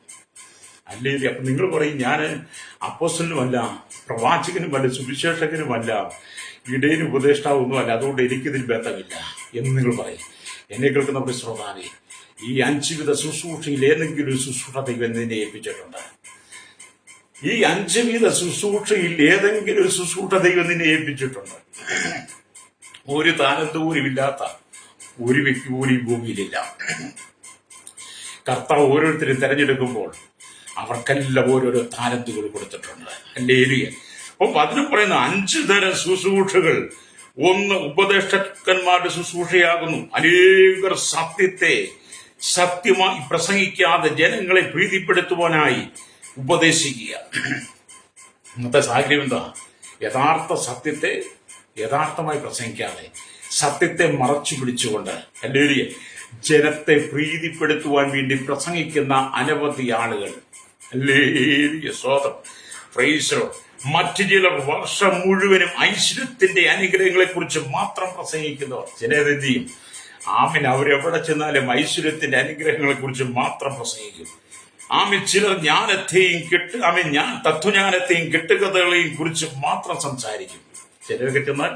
അല്ലെങ്കിൽ അപ്പൊ നിങ്ങൾ പറയും, ഞാൻ അപ്പോസ്തലനുമല്ല, പ്രവാചകനുമല്ല, സുവിശേഷകനുമല്ല, ഇടയനും ഉപദേഷ്ടാവൊന്നുമല്ല, അതുകൊണ്ട് എനിക്കിതിൽ ബന്ധമില്ല എന്ന് നിങ്ങൾ പറയും. എന്നെ കേൾക്കുന്ന ശ്രോതാവേ, ഈ 5 വിധ ശുശ്രൂഷയിൽ ഏതെങ്കിലും ഒരു ശുശ്രൂഷ ദൈവം നിന്നെ ഏൽപ്പിച്ചിട്ടുണ്ട്? ഈ 5 വിധ ശുശ്രൂഷയിൽ ഏതെങ്കിലും ഒരു ശുശ്രൂഷ ദൈവം നിന്നെ ഏൽപ്പിച്ചിട്ടുണ്ട്? ഒരു താലന്തൂരില്ലാത്ത ഒരു വ്യക്തി പോലും ഈ ഭൂമിയിലില്ല. കർത്താവ് ഓരോരുത്തരും തെരഞ്ഞെടുക്കുമ്പോൾ അവർക്കെല്ലാം ഓരോരോ താലന്തുകൾ കൊടുത്തിട്ടുണ്ട്. ഹല്ലേലൂയ. അപ്പം അതിന് പറയുന്ന 5 തരം ശുശ്രൂഷകൾ. ഒന്ന്, ഉപദേഷ്ടാക്കന്മാരുടെ ശുശ്രൂഷയാകുന്നു. അനേകർ സത്യത്തെ സത്യമായി പ്രസംഗിക്കാതെ ജനങ്ങളെ പ്രീതിപ്പെടുത്തുവാനായി ഉപദേശിക്കുക. ഇന്നത്തെ സാഹചര്യം എന്താ? യഥാർത്ഥ സത്യത്തെ യഥാർത്ഥമായി പ്രസംഗിക്കാതെ സത്യത്തെ മറച്ചു പിടിച്ചുകൊണ്ട്, ഹല്ലേലൂയ, ജനത്തെ പ്രീതിപ്പെടുത്തുവാൻ വേണ്ടി പ്രസംഗിക്കുന്ന അനവധി ആളുകൾ. ഹല്ലേലൂയ, സ്തോത്രം, പ്രൈസ് ദി ലോർഡ്. മറ്റു ചിലർ വർഷം മുഴുവനും ഐശ്വര്യത്തിന്റെ അനുഗ്രഹങ്ങളെ കുറിച്ച് മാത്രം പ്രസംഗിക്കുന്നവർ. ചിലരെന്ത് ചെയ്യും? ആമീൻ, അവരെവിടെ ചെന്നാലും ഐശ്വര്യത്തിന്റെ അനുഗ്രഹങ്ങളെ കുറിച്ച് മാത്രം പ്രസംഗിക്കും. ആമീൻ. ചിലർ തത്വജ്ഞാനത്തെയും കെട്ടുകഥകളെയും കുറിച്ച് മാത്രം സംസാരിക്കും. ചിലരൊക്കെ ചെന്നാൽ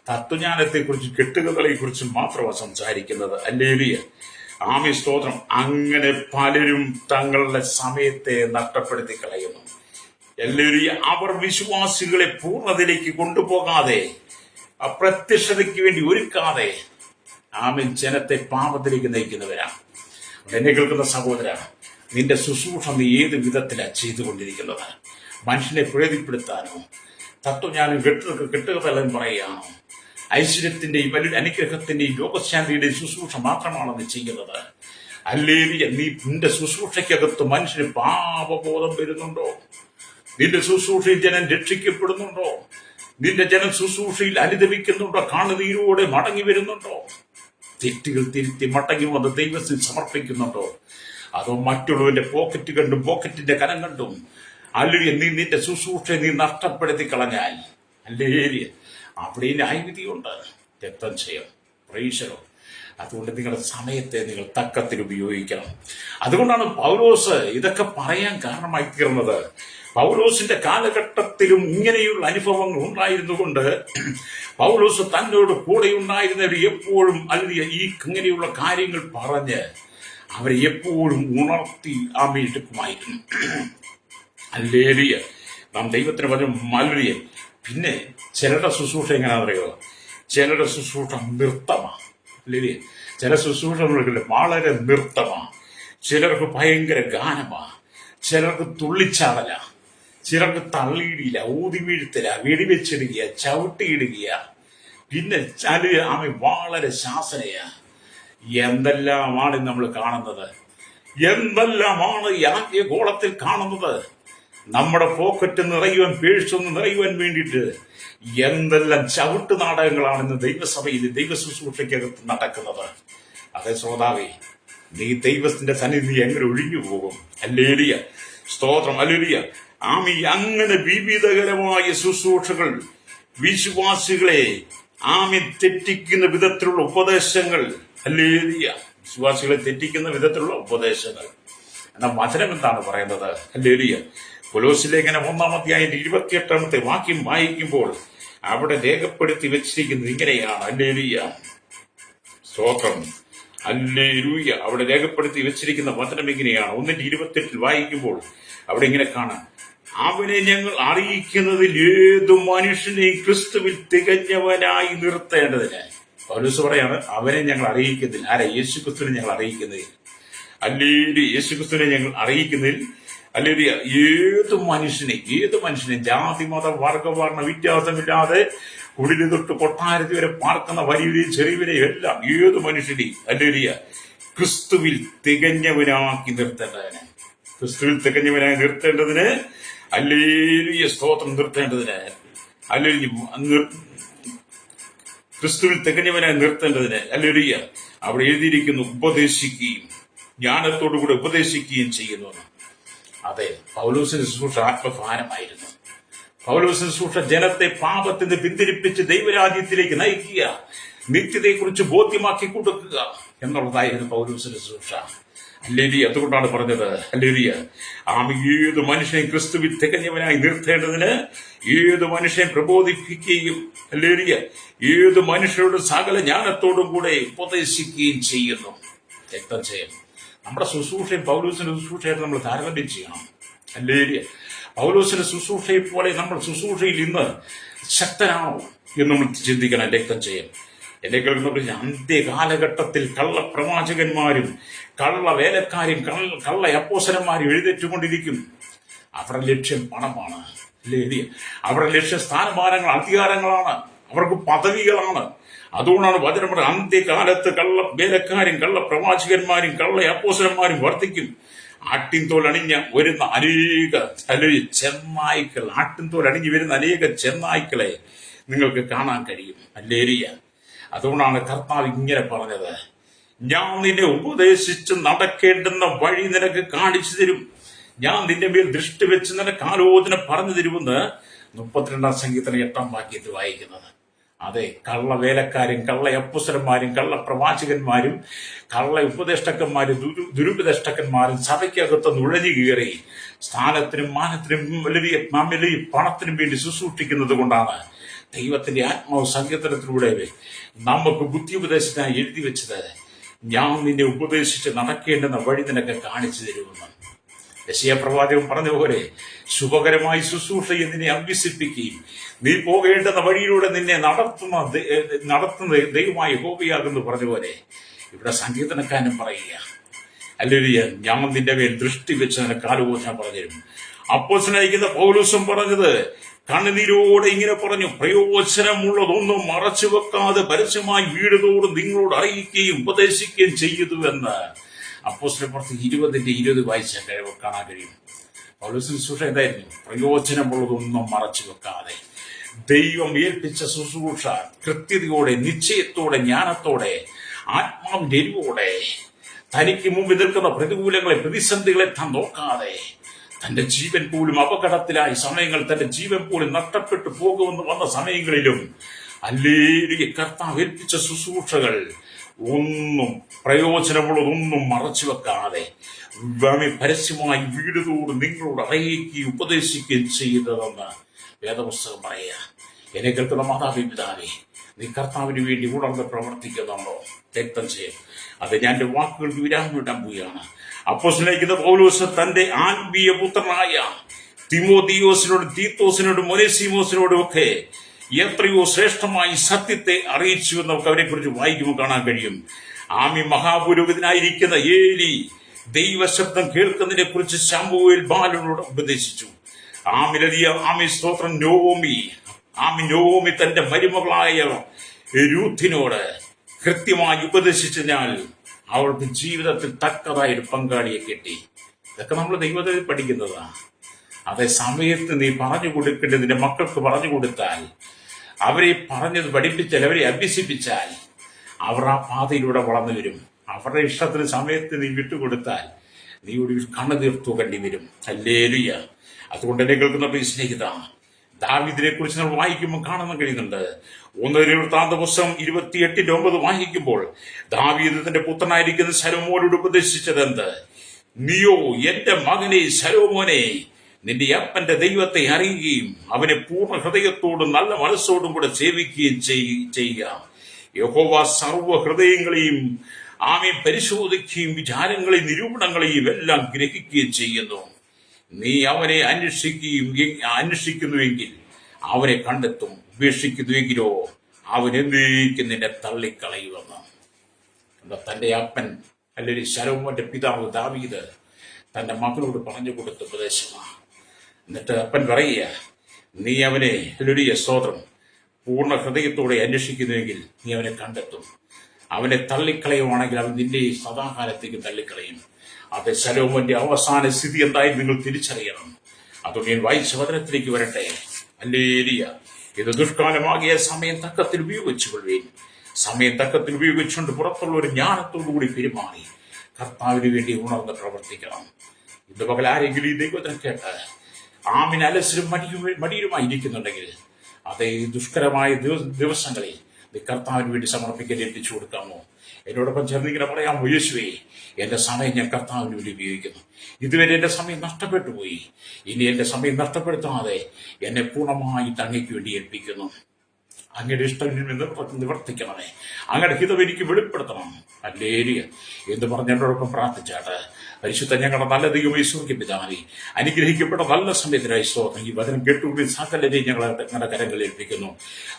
തത്വജ്ഞാനത്തെ കുറിച്ച് കെട്ടുകഥകളെ കുറിച്ച് മാത്രമാണ് സംസാരിക്കുന്നത്. ഹല്ലേലൂയ, ആമീൻ, സ്തോത്രം. അങ്ങനെ പലരും തങ്ങളുടെ സമയത്തെ നഷ്ടപ്പെടുത്തി കളയുന്നു. ഹല്ലേലൂയ. അവർ വിശ്വാസികളെ പൂർണ്ണതയിലേക്ക് കൊണ്ടുപോകാതെ, അപ്രത്യക്ഷതയ്ക്ക് വേണ്ടി ഒരുക്കാതെ, ആമീൻ, ജനത്തെ പാപത്തിലേക്ക് നയിക്കുന്നവരാണ്. എന്നെ കേൾക്കുന്ന സഹോദര, നിന്റെ ശുശ്രൂഷ നീ ഏത് വിധത്തിലാണ് ചെയ്തുകൊണ്ടിരിക്കുന്നത്? മനുഷ്യനെ പ്രീതിപ്പെടുത്താനോ, തത്വജ്ഞാനം കെട്ടുകഥകളും പറയുകയാണോ? ഐശ്വര്യത്തിന്റെയും അനുഗ്രഹത്തിന്റെയും രോഗശാന്തിയുടെയും ശുശ്രൂഷ മാത്രമാണ് നീ ചെയ്യുന്നത്? അല്ലെങ്കിൽ നിന്റെ ശുശ്രൂഷയ്ക്കകത്ത് മനുഷ്യന് പാപബോധം വരുന്നുണ്ടോ? നിന്റെ ശുശ്രൂഷയിൽ ജനം രക്ഷിക്കപ്പെടുന്നുണ്ടോ? നിന്റെ ജനം ശുശ്രൂഷയിൽ അനുദപിക്കുന്നുണ്ടോ? കാണുനീരോടെ മടങ്ങി വരുന്നുണ്ടോ? തെറ്റുകൾ തിരുത്തി മടങ്ങി വന്ന് ദൈവത്തിൽ സമർപ്പിക്കുന്നുണ്ടോ? അതോ മറ്റുള്ളവന്റെ പോക്കറ്റ് കണ്ടും പോക്കറ്റിന്റെ കനം കണ്ടും അല്ലെങ്കിൽ നിന്റെ ശുശ്രൂഷയെ നീ നഷ്ടപ്പെടുത്തി കളഞ്ഞാൽ, അല്ലെങ്കിൽ അവിടെ ന്യായവിധിയുണ്ട്, രക്തം ചെയ്യും. Praise the Lord. അതുകൊണ്ട് നിങ്ങളുടെ സമയത്തെ നിങ്ങൾ തക്കത്തിൽ ഉപയോഗിക്കണം. അതുകൊണ്ടാണ് പൗലോസ് ഇതൊക്കെ പറയാൻ കാരണമായി തീർന്നത്. പൗലോസിന്റെ കാലഘട്ടത്തിലും ഇങ്ങനെയുള്ള അനുഭവങ്ങൾ ഉണ്ടായിരുന്നുകൊണ്ട് പൗലോസ് തന്നോട് കൂടെ ഉണ്ടായിരുന്നവർ എപ്പോഴും അല്ലെങ്കിൽ ഈ ഇങ്ങനെയുള്ള കാര്യങ്ങൾ പറഞ്ഞ് അവരെ എപ്പോഴും ഉണർത്തി എടുക്കുമായിരുന്നു. ഹല്ലേലൂയ. നാം ദൈവത്തിന് പറഞ്ഞു ഹല്ലേലൂയ. പിന്നെ ചിലരുടെ ശുശ്രൂഷ എങ്ങനെയാണെന്നറിയോ? ചിലരുടെ ശുശ്രൂഷ നൃത്തമാണ്. അല്ലേ? ചില ശുശ്രൂഷകളിൽ വളരെ നൃത്തമാണ്. ചിലർക്ക് ഭയങ്കര ഗാനമാണ്. ചിലർക്ക് തുള്ളിച്ചാടല, ചിലർക്ക് തള്ളിയിടില്ല, ഊതി വീഴ്ത്തല, വെടിവെച്ചിടുക, ചവിട്ടിയിടുക, പിന്നെ ആമി വളരെ ശാസനയാ. എന്തെല്ലാമാണ് നമ്മൾ കാണുന്നത്, എന്തെല്ലാമാണ് ഈ ആദ്യഗോളത്തിൽ കാണുന്നത്. നമ്മുടെ പോക്കറ്റ് നിറയുവാൻ, പേഴ്സൊന്ന് നിറയുവാൻ വേണ്ടിയിട്ട് എന്തെല്ലാം ചവിട്ട് നാടകങ്ങളാണ് ഇന്ന് ദൈവസഭയിൽ ദൈവ ശുശ്രൂഷയ്ക്കകത്ത് നടക്കുന്നത്. അതേ ശ്രോതാവേ, നീ ദൈവത്തിന്റെ സന്നിധി എങ്ങനെ ഒഴിഞ്ഞു പോകും? ഹല്ലേലൂയ, സ്തോത്രം, ഹല്ലേലൂയ. ആമി അങ്ങനെ വിവിധകരമായ ശുശ്രൂഷകൾ, വിശ്വാസികളെ ആമി തെറ്റിക്കുന്ന വിധത്തിലുള്ള ഉപദേശങ്ങൾ, ഹല്ലേലൂയ, വിശ്വാസികളെ തെറ്റിക്കുന്ന വിധത്തിലുള്ള ഉപദേശങ്ങൾ. എന്നാൽ വചനം എന്താണ് പറയുന്നത്? ഹല്ലേലൂയ. കൊലോസ്യലേഖനം 1-ാം അധ്യായം 28-ാമത്തെ വാക്യം വായിക്കുമ്പോൾ അവിടെ രേഖപ്പെടുത്തി വെച്ചിരിക്കുന്നത് ഇങ്ങനെയാണ്. ഹല്ലേലൂയ, സ്തോത്രം, ഹല്ലേലൂയ. അവിടെ രേഖപ്പെടുത്തി വെച്ചിരിക്കുന്ന വചനം ഇങ്ങനെയാണ്. 1:28 വായിക്കുമ്പോൾ അവിടെ ഇങ്ങനെ കാണാം, അവനെ ഞങ്ങൾ അറിയിക്കുന്നതിൽ ഏതു മനുഷ്യനെയും ക്രിസ്തുവിൽ തികഞ്ഞവനായി നിർത്തേണ്ടതിന്. പൗലോസ് പറയാണ്, അവനെ ഞങ്ങൾ അറിയിക്കുന്നതിൽ, ആരാ? യേശുക്രിസ്തുവിനെ ഞങ്ങൾ അറിയിക്കുന്നതിൽ. ഹല്ലേലൂയ, യേശുക്രിസ്തുവിനെ ഞങ്ങൾ അറിയിക്കുന്നതിൽ, ഹല്ലേലൂയ, ഏത് മനുഷ്യനെയും ജാതി മത വർഗവർണ്ണ വ്യത്യാസമില്ലാതെ കുടില് തൊട്ട് കൊട്ടാരത്തി വരെ പാർക്കുന്ന വലിയവരെയും ചെറിയവരെയും എല്ലാം, ഏത് മനുഷ്യനെയും, ഹല്ലേലൂയ, ക്രിസ്തുവിൽ തികഞ്ഞവനാക്കി നിർത്തേണ്ടതിന്. ക്രിസ്തുവിൽ തികഞ്ഞവനായി നിർത്തേണ്ടതിന്, ഹല്ലേലൂയ, സ്തോത്രം, നിർത്തേണ്ടതിന്, ഹല്ലേലൂയ, ക്രിസ്തുവിൽ തികഞ്ഞവനായി നിർത്തേണ്ടതിന്, ഹല്ലേലൂയ. അവിടെ എഴുതിയിരിക്കുന്നു, ഉപദേശിക്കുകയും ജ്ഞാനത്തോടുകൂടെ ഉപദേശിക്കുകയും ചെയ്യുന്നു. അതെ, പൗലോസിന്റെ ശുശ്രൂഷ ആത്മഭാരമായിരുന്നു. പൗലോസിന്റെ ശുശ്രൂഷ ജനത്തെ പാപത്തിൽ നിന്ന് പിന്തിരിപ്പിച്ച് ദൈവരാജ്യത്തിലേക്ക് നയിക്കുക, നിത്യതയെക്കുറിച്ച് ബോധ്യമാക്കി കൊടുക്കുക എന്നുള്ളതായിരുന്നു പൗലോസിന്റെ ശുശ്രൂഷ. ഹല്ലേലൂയ. അതുകൊണ്ടാണ് പറഞ്ഞത്, ഹല്ലേലൂയ, ഏത് മനുഷ്യനെ ക്രിസ്തുവിൽ തികഞ്ഞവനായി നിർത്തേണ്ടതിന് ഏത് മനുഷ്യനെ പ്രബോധിപ്പിക്കുകയും, ഹല്ലേലൂയ, ഏത് മനുഷ്യരുടെ സകല ജ്ഞാനത്തോടും കൂടെ ഉപദേശിക്കുകയും ചെയ്യുന്നു. രക്തം ചെയ്യും. നമ്മുടെ ശുശ്രൂഷയും പൗലോസിന്റെ ശുശ്രൂഷയായിട്ട് നമ്മൾ താരതമ്യം ചെയ്യണം. ഹല്ലേലൂയ. പൗലോസിന്റെ ശുശ്രൂഷയെ പോലെ നമ്മൾ ശുശ്രൂഷയിൽ ഇന്ന് ശക്തനാണോ എന്ന് നമ്മൾ ചിന്തിക്കണം. രക്തം ചെയ്യും. എന്നെ കേൾക്കുന്ന അന്ത്യകാലഘട്ടത്തിൽ കള്ള പ്രവാചകന്മാരും കള്ള വേലക്കാരും കള്ള അപ്പോസ്തലന്മാരും എഴുന്നേറ്റുകൊണ്ടിരിക്കും. അവരുടെ ലക്ഷ്യം പണമാണ്. ഹല്ലേലൂയ. അവരുടെ ലക്ഷ്യം സ്ഥാനമാനങ്ങൾ, അധികാരങ്ങളാണ്, അവർക്ക് പദവികളാണ്. അതുകൊണ്ടാണ് വചനം പറയുന്നത്, അന്ത്യകാലത്ത് കള്ള വേലക്കാരും കള്ള പ്രവാചകന്മാരും കള്ള അപ്പോസ്തലന്മാരും വർദ്ധിക്കും. ആട്ടിൻതോൽ അണിഞ്ഞ വരുന്ന അനേക ചെന്നായ്ക്കൾ, ആട്ടിൻതോൽ അണിഞ്ഞു വരുന്ന അനേക ചെന്നായ്ക്കളെ നിങ്ങൾക്ക് കാണാൻ കഴിയും. ഹല്ലേലൂയ. അതുകൊണ്ടാണ് കർത്താവ് ഇങ്ങനെ പറഞ്ഞത്, ഞാൻ നിന്നെ ഉപദേശിച്ച് നടക്കേണ്ടുന്ന വഴി നിനക്ക് കാണിച്ചു തരും, ഞാൻ നിന്റെ മേൽ ദൃഷ്ടി വെച്ച് നിനക്ക് ആലോചന പറഞ്ഞു തരുമെന്ന് 32-ാം സങ്കീർത്തനം 8-ാം വാക്യത്തിൽ വായിക്കുന്നത്. അതെ, കള്ള വേലക്കാരും കള്ള അപ്പോസ്തലന്മാരും കള്ള പ്രവാചകന്മാരും കള്ള ഉപദേഷ്ടക്കന്മാരും ദുരുപദേഷ്ടക്കന്മാരും സഭയ്ക്കകത്ത് നുഴഞ്ഞു കയറി സ്ഥാനത്തിനും മാനത്തിനും വലിയ പണത്തിനും വേണ്ടി ശുശ്രൂഷിക്കുന്നത് കൊണ്ടാണ് ദൈവത്തിന്റെ ആത്മാവ് സങ്കീർത്തനത്തിലൂടെ നമുക്ക് ബുദ്ധി ഉപദേശത്തിനായി എഴുതി വെച്ചത്, ഞാൻ നിന്നെ ഉപദേശിച്ച് നടക്കേണ്ടുന്ന വഴി നിനക്ക് കാണിച്ചു തരുമെന്ന്. യെശയ്യാ പ്രവാചകൻ പറഞ്ഞ പോലെ, ശുഭകരമായി ശുശ്രൂഷയെ നിന്നെ അഭ്യസിപ്പിക്കുകയും നീ പോകേണ്ടുന്ന വഴിയിലൂടെ നിന്നെ നടത്തുന്ന ദൈവമായ യഹോവയാകുന്നു പറഞ്ഞ പോലെ ഇവിടെ സങ്കീർത്തനക്കാരനും പറയുക, ഹല്ലേലൂയ, ഞാൻ നിന്റെ മേൽ ദൃഷ്ടി വെച്ച് നിനക്ക് ആലോചന പറഞ്ഞുതരും. അപ്പോസ്തലനായിരിക്കുന്ന പൗലോസും പറഞ്ഞത് കണ്ണുനീരോടെ ഇങ്ങനെ പറഞ്ഞു, പ്രയോജനമുള്ളതൊന്നും മറച്ചു വെക്കാതെ പരസ്യമായി വീടുതോറും നിങ്ങളോട് അറിയിക്കുകയും ഉപദേശിക്കുകയും ചെയ്തുവെന്ന് അപ്പോസ്തലപ്രവൃത്തി 20:20 വായിച്ചാൽ കാണാൻ കഴിയും. പൗലോസിന്റെ ശുശ്രൂഷ എന്തായിരുന്നു? പ്രയോജനമുള്ളതൊന്നും മറച്ചു വെക്കാതെ ദൈവം ഏൽപ്പിച്ച ശുശ്രൂഷ കൃത്യതയോടെ, നിശ്ചയത്തോടെ, ജ്ഞാനത്തോടെ, ആത്മാവിന്റെ എരിവോടെ, തനിക്ക് മുമ്പിൽ നിൽക്കുന്ന പ്രതികൂലങ്ങളെ, പ്രതിസന്ധികളെ താൻ നോക്കാതെ, തന്റെ ജീവൻ പോലും അപകടത്തിലായ സമയങ്ങൾ, തന്റെ ജീവൻ പോലും നഷ്ടപ്പെട്ടു പോകുമെന്ന് വന്ന സമയങ്ങളിലും ഹല്ലേലൂയ, കർത്താവ് ഏൽപ്പിച്ച ശുശ്രൂഷകൾ ഒന്നും പ്രയോജനമുള്ളതൊന്നും മറച്ചു വെക്കാതെ പരസ്യമായി വീടുതോറും നിങ്ങളോട് അറിയിക്കുകയും ഉപദേശിക്കുകയും ചെയ്തതെന്ന് വേദപുസ്തകം പറയുക. എന്നെ കേൾക്കുന്ന മാതാവേ, പിതാവേ, നീ കർത്താവിന് വേണ്ടി ഉണർന്ന് പ്രവർത്തിക്കുന്നുണ്ടോ? രക്തം ചെയ്യും. അത് ഞാൻ എന്റെ വാക്കുകൾക്ക് വിരാമം ഇടാൻ പോവുകയാണ്. അപ്പോസ്തലനായിരിക്കുന്ന പൗലോസ് തന്റെ ആത്മീയ പുത്രനായ തിമോഥിയോസിനോടും തീത്തോസിനോടും ഒനേസിമോസിനോടും ഒക്കെ എത്രയോ ശ്രേഷ്ഠമായി സത്യത്തെ അറിയിച്ചു എന്ന് നമുക്ക് അവരെ കുറിച്ച് വായിക്കുമ്പോൾ കാണാൻ കഴിയും. ആമി മഹാപുരോഹിതനായിരിക്കുന്ന ഏലി ദൈവശബ്ദം കേൾക്കുന്നതിനെ കുറിച്ച് ശമൂവേൽ ബാലനോട് ഉപദേശിച്ചു. ആമി സ്തോത്രം. നോവോമി തന്റെ മരുമകളായ രൂത്തിനോട് കൃത്യമായി ഉപദേശിച്ചതിനാൽ അവൾക്ക് ജീവിതത്തിൽ തക്കതായ ഒരു പങ്കാളിയെ കിട്ടി. ഇതൊക്കെ നമ്മൾ ദൈവത്തിൽ പഠിക്കുന്നതാണ്. അതേ സമയത്ത് നീ പറഞ്ഞു കൊടുക്കേണ്ടത് നിന്റെ മക്കൾക്ക് പറഞ്ഞു കൊടുത്താൽ, അവരെ പറഞ്ഞത് പഠിപ്പിച്ചാൽ, അവരെ അഭ്യസിപ്പിച്ചാൽ അവർ ആ പാതയിലൂടെ വളർന്നു വരും. അവരുടെ ഇഷ്ടത്തിന് സമയത്ത് നീ വിട്ടുകൊടുത്താൽ നീ ഒരു കണ്ണു തീർത്തു കണ്ടി വരും. ഹല്ലേലൂയ. അതുകൊണ്ട് എന്നെ കേൾക്കുന്ന സ്നേഹിത, ദാവീദിനെ കുറിച്ച് നമ്മൾ വായിക്കുമ്പോൾ കാണാൻ കഴിയുന്നുണ്ട്. 1 വൃത്താന്ത പുസ്തകം 28:9 വായിക്കുമ്പോൾ ദാവീദ് തന്റെ പുത്രനായിരിക്കുന്ന ശലോമോനോട് ഉപദേശിച്ചത് എന്ത്? നീയോ എന്റെ മകനെ ശലോമോനെ, നിന്റെ അപ്പന്റെ ദൈവത്തെ അറിയുകയും അവനെ പൂർണ്ണ ഹൃദയത്തോടും നല്ല മനസ്സോടും കൂടെ സേവിക്കുകയും ചെയ്യുക. യഹോവ സർവ്വ ഹൃദയങ്ങളെയും പരിശോധിക്കുകയും വിചാരങ്ങളെയും നിരൂപണങ്ങളെയും എല്ലാം ഗ്രഹിക്കുകയും ചെയ്യുന്നു. നീ അവനെ അന്വേഷിക്കുന്നുവെങ്കിൽ അവനെ കണ്ടെത്തും, ഉപേക്ഷിക്കുന്നുവെങ്കിലോ അവൻ എന്നേക്കും നിന്നെ തള്ളിക്കളയുമെന്ന്. തന്റെ അപ്പൻ അല്ലെങ്കിൽ ശലോമോന്റെ പിതാവ് ദാവീദ് തന്റെ മകളോട് പറഞ്ഞു കൊടുത്ത ഉപദേശമാണ്. എന്നിട്ട് അപ്പൻ പറയുക, നീ അവനെ സ്തോത്രം പൂർണ്ണ ഹൃദയത്തോടെ അന്വേഷിക്കുന്നുവെങ്കിൽ നീ അവനെ കണ്ടെത്തും. അവനെ തള്ളിക്കളയുവാണെങ്കിൽ അവൻ നിന്റെ സദാകാലത്തേക്ക് തള്ളിക്കളയും. അത് ശലോമോന്റെ അവസാന സ്ഥിതി എന്തായി നിങ്ങൾ തിരിച്ചറിയണം. അതുകൊണ്ട് ഞാൻ വായിച്ച വചനത്തിലേക്ക് വരട്ടെ. ഹല്ലേലൂയ. ഇത് ദുഷ്കാലമാകിയ സമയം തക്കത്തിൽ ഉപയോഗിച്ചുകൊള്ളുവേൻ. സമയം തക്കത്തിൽ ഉപയോഗിച്ചുകൊണ്ട് പുറത്തുള്ള ഒരു ജ്ഞാനത്തോടുകൂടി പെരുമാറി കർത്താവിന് വേണ്ടി ഉണർന്ന് പ്രവർത്തിക്കണം. ഇത് പകൽ ആരെങ്കിലും ഈ ദൈവത്തിന് കേട്ട് അലസരും മടിയുമായിരിക്കുന്നുണ്ടെങ്കിൽ അതേ ദുഷ്കരമായ ദിവസങ്ങളിൽ കർത്താവിന് വേണ്ടി സമർപ്പിക്കാൻ എത്തിച്ചു കൊടുക്കാമോ? എന്നോടൊപ്പം ചേർന്ന് ഇങ്ങനെ പറയാമോ? യേശുവേ, എന്റെ സമയം ഞാൻ കർത്താവിന് വേണ്ടി ഉപയോഗിക്കുന്നു. ഇതുവരെ എന്റെ സമയം നഷ്ടപ്പെട്ടു പോയി. ഇനി എന്റെ സമയം നഷ്ടപ്പെടുത്താതെ എന്നെ പൂർണ്ണമായിട്ട് അങ്ങയ്ക്ക് വേണ്ടി ഏൽപ്പിക്കുന്നു. അങ്ങയുടെ ഇഷ്ടം നിവർത്തിക്കണമേ. അങ്ങയുടെ ഹിതം എനിക്ക് വെളിപ്പെടുത്തണം. ഹല്ലേലൂയ എന്ന് പറഞ്ഞ് എന്നോടൊപ്പം പ്രാർത്ഥിച്ചാട്ട്. പരിശുദ്ധ ഞങ്ങളുടെ നല്ല ദൈവമേ, സ്വർഗ്ഗീയ പിതാവേ, അനുഗ്രഹിക്കപ്പെട്ട നല്ല സമയത്തിനായി സ്തോത്രം. ഈ വചനം കേട്ടുകൂടി സകലരെയും ഞങ്ങളുടെ കരങ്ങളിൽ ഏൽപ്പിക്കുന്നു.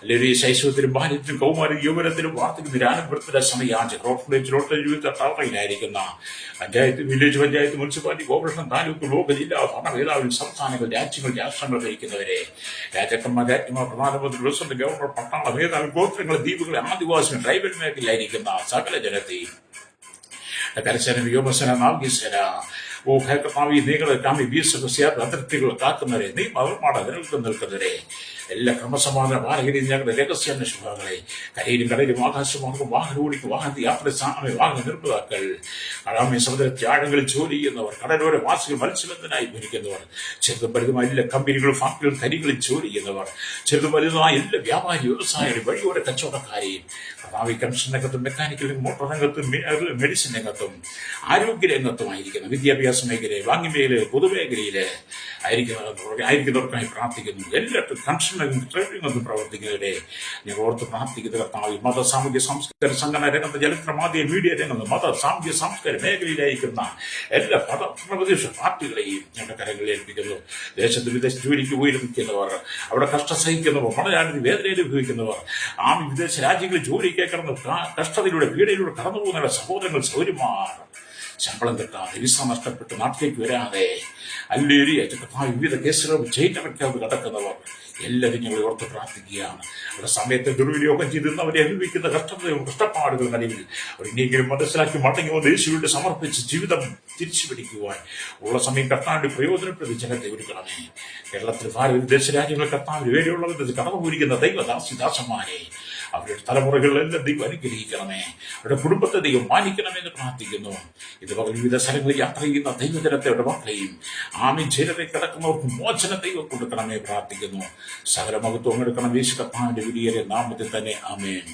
അല്ലെങ്കിൽ ശൈശവത്തിലും ബാല്യത്തിലും കൗമാരം യൗവനത്തിലും വാർത്തയ്ക്കും അനുഭവത്തിന്റെ സമയാഞ്ച് ടൗണിലായിരിക്കുന്ന panchayat, village panchayat, municipality, corporation, taluk, block, ജില്ലാ ഭരണമേധാവികൾ, സംസ്ഥാനങ്ങൾ, രാഷ്ട്രങ്ങൾ ഭരിക്കുന്നവരെ, രാജാക്കന്മാർ, രാജ്ഞിമാർ, പ്രധാനമന്ത്രി, പ്രസിഡന്റ്, ഗവർണർ, പട്ടാള മേധാവി, ഗോത്രങ്ങൾ, ദ്വീപുകളെ, ആദിവാസികൾ, ട്രൈബൽ മേഖലയിലായിരിക്കുന്ന സകല ജനത്തെയും കരസേന, വ്യോമസേന, നാവികസേന, കർത്താവി നീകൾ കാമി വീസ അതിർത്തികൾ കാക്കുന്നവരെ, നീ മതമാണ് നിൽക്കുന്നവരെ, എല്ലാ ക്രമസമാധാന വാഹകരെയും ഞങ്ങളുടെ രഹസ്യാന്വേഷണ വിഭാഗങ്ങളെ, കരയിലും കടയിലും ആകാശമാർഗം വാഹനം ഓടിക്കും, വാഹന യാത്ര വാഹന നിർമ്മാതാക്കൾ, കടാമി സമുദ്രത്തെ ആഴങ്ങളിൽ ജോലി ചെയ്യുന്നവർ, കടലോര വാസികൾ, മത്സ്യബന്ധനായി ഭരിക്കുന്നവർ, ചെറുതും വലുതുമായ എല്ലാ കമ്പനികളും ഫാക്ടറികളും ഖനികളിൽ ജോലി ചെയ്യുന്നവർ, ചെറുതും വലുതുമായ എല്ലാ വ്യാപാരി വ്യവസായികളും വഴിയോര കച്ചവടക്കാരെയും, കർത്താവി കൺസ്ട്രക്ഷൻ രംഗത്തും മെക്കാനിക്കൽ മോട്ടോർ രംഗത്തും മെഡിസിൻ രംഗത്തും ആരോഗ്യ രംഗത്തുമായിരിക്കുന്ന വിദ്യാഭ്യാസ മേഖലയിൽ, വാങ്ങി മേഖലയിൽ, പൊതുമേഖലയിൽ ആയിരിക്കുന്നവർക്കായി പ്രാർത്ഥിക്കുന്നു. എല്ലായിടത്തും കൺസ്ട്രക്ഷൻ രംഗത്തും പ്രവർത്തിക്കുന്നവരെ ഞങ്ങൾ ഓർത്ത് പ്രാർത്ഥിക്കുന്ന കർത്താവി മത സാമൂഹ്യ സംസ്കാര സംഘടന രംഗത്ത്, ചലച്ചിത്ര മാധ്യമ മീഡിയ രംഗത്ത്, മത സാമൂഹ്യ സംസ്കാര മേഖലയിലായിരിക്കുന്ന എല്ലാ പ്രതിപക്ഷ പാർട്ടികളെയും ഞങ്ങളുടെ കരങ്ങളിൽ ഏൽപ്പിക്കുന്നു. ദേശത്ത് വിദേശ ജോലിക്ക് പോയിരിക്കുന്നവർ, അവിടെ കഷ്ടം സഹിക്കുന്നവർ, മണലാനതി വേദന അനുഭവിക്കുന്നവർ, വിദേശ രാജ്യങ്ങളിൽ ജോലിക്ക് കടന്ന് കഷ്ടതയിലൂടെ പീഡയിലൂടെ കടന്നു പോകുന്ന സഹോദരങ്ങൾ, സൗര്യമാർ, ശമ്പളം കിട്ടാതെ, വിസ നഷ്ടപ്പെട്ട് നാട്ടിലേക്ക് വരാതെ, അല്ലെങ്കിൽ വിവിധ കേസുകൾ ജയിലടക്കാതെ കിടക്കുന്നവർ എല്ലാവരും ഞങ്ങൾ ഓർത്ത് പ്രാർത്ഥിക്കുകയാണ്. അവരുടെ സമയത്ത് ദുർവിനിയോഗം ചെയ്തിരുന്ന അവരെ അനുഭവിക്കുന്ന കഷ്ടപ്പാടുകൾ നിലവിൽ അവരെങ്കിലും മനസ്സിലാക്കി മടങ്ങി വന്ന് യേശുവിന്റെ സമർപ്പിച്ച് ജീവിതം തിരിച്ചു പിടിക്കുവാൻ ഉള്ള സമയം കർത്താവിന്റെ പ്രയോജനപ്പെടുത്തി ജനത്തെ ഒരുക്കണമേ. കേരളത്തിൽ വിദേശ രാജ്യങ്ങൾ കർത്താവിന് വേണ്ടിയുള്ളവർ കടന്നുപോയിരിക്കുന്ന ദൈവദാസിദാസന്മാരെ, അവരുടെ തലമുറകളിലെല്ലാം ദൈവം അനുഗ്രഹിക്കണമേ. അവരുടെ കുടുംബത്തെ ദൈവം മാനിക്കണമെന്ന് പ്രാർത്ഥിക്കുന്നു. ഇതുപോലെ വിവിധ സ്ഥലങ്ങളിൽ യാത്ര ചെയ്യുന്ന ദൈവജനത്തെ മക്കളെയും ജയിലറെ കിടക്കുന്നവർക്ക് മോചന ദൈവം കൊടുക്കണമേ പ്രാർത്ഥിക്കുന്നു. സകല മഹത്വം എടുക്കണം യേശു കർത്താവിന്റെ വലിയ നാമത്തിൽ തന്നെ. ആമേൻ.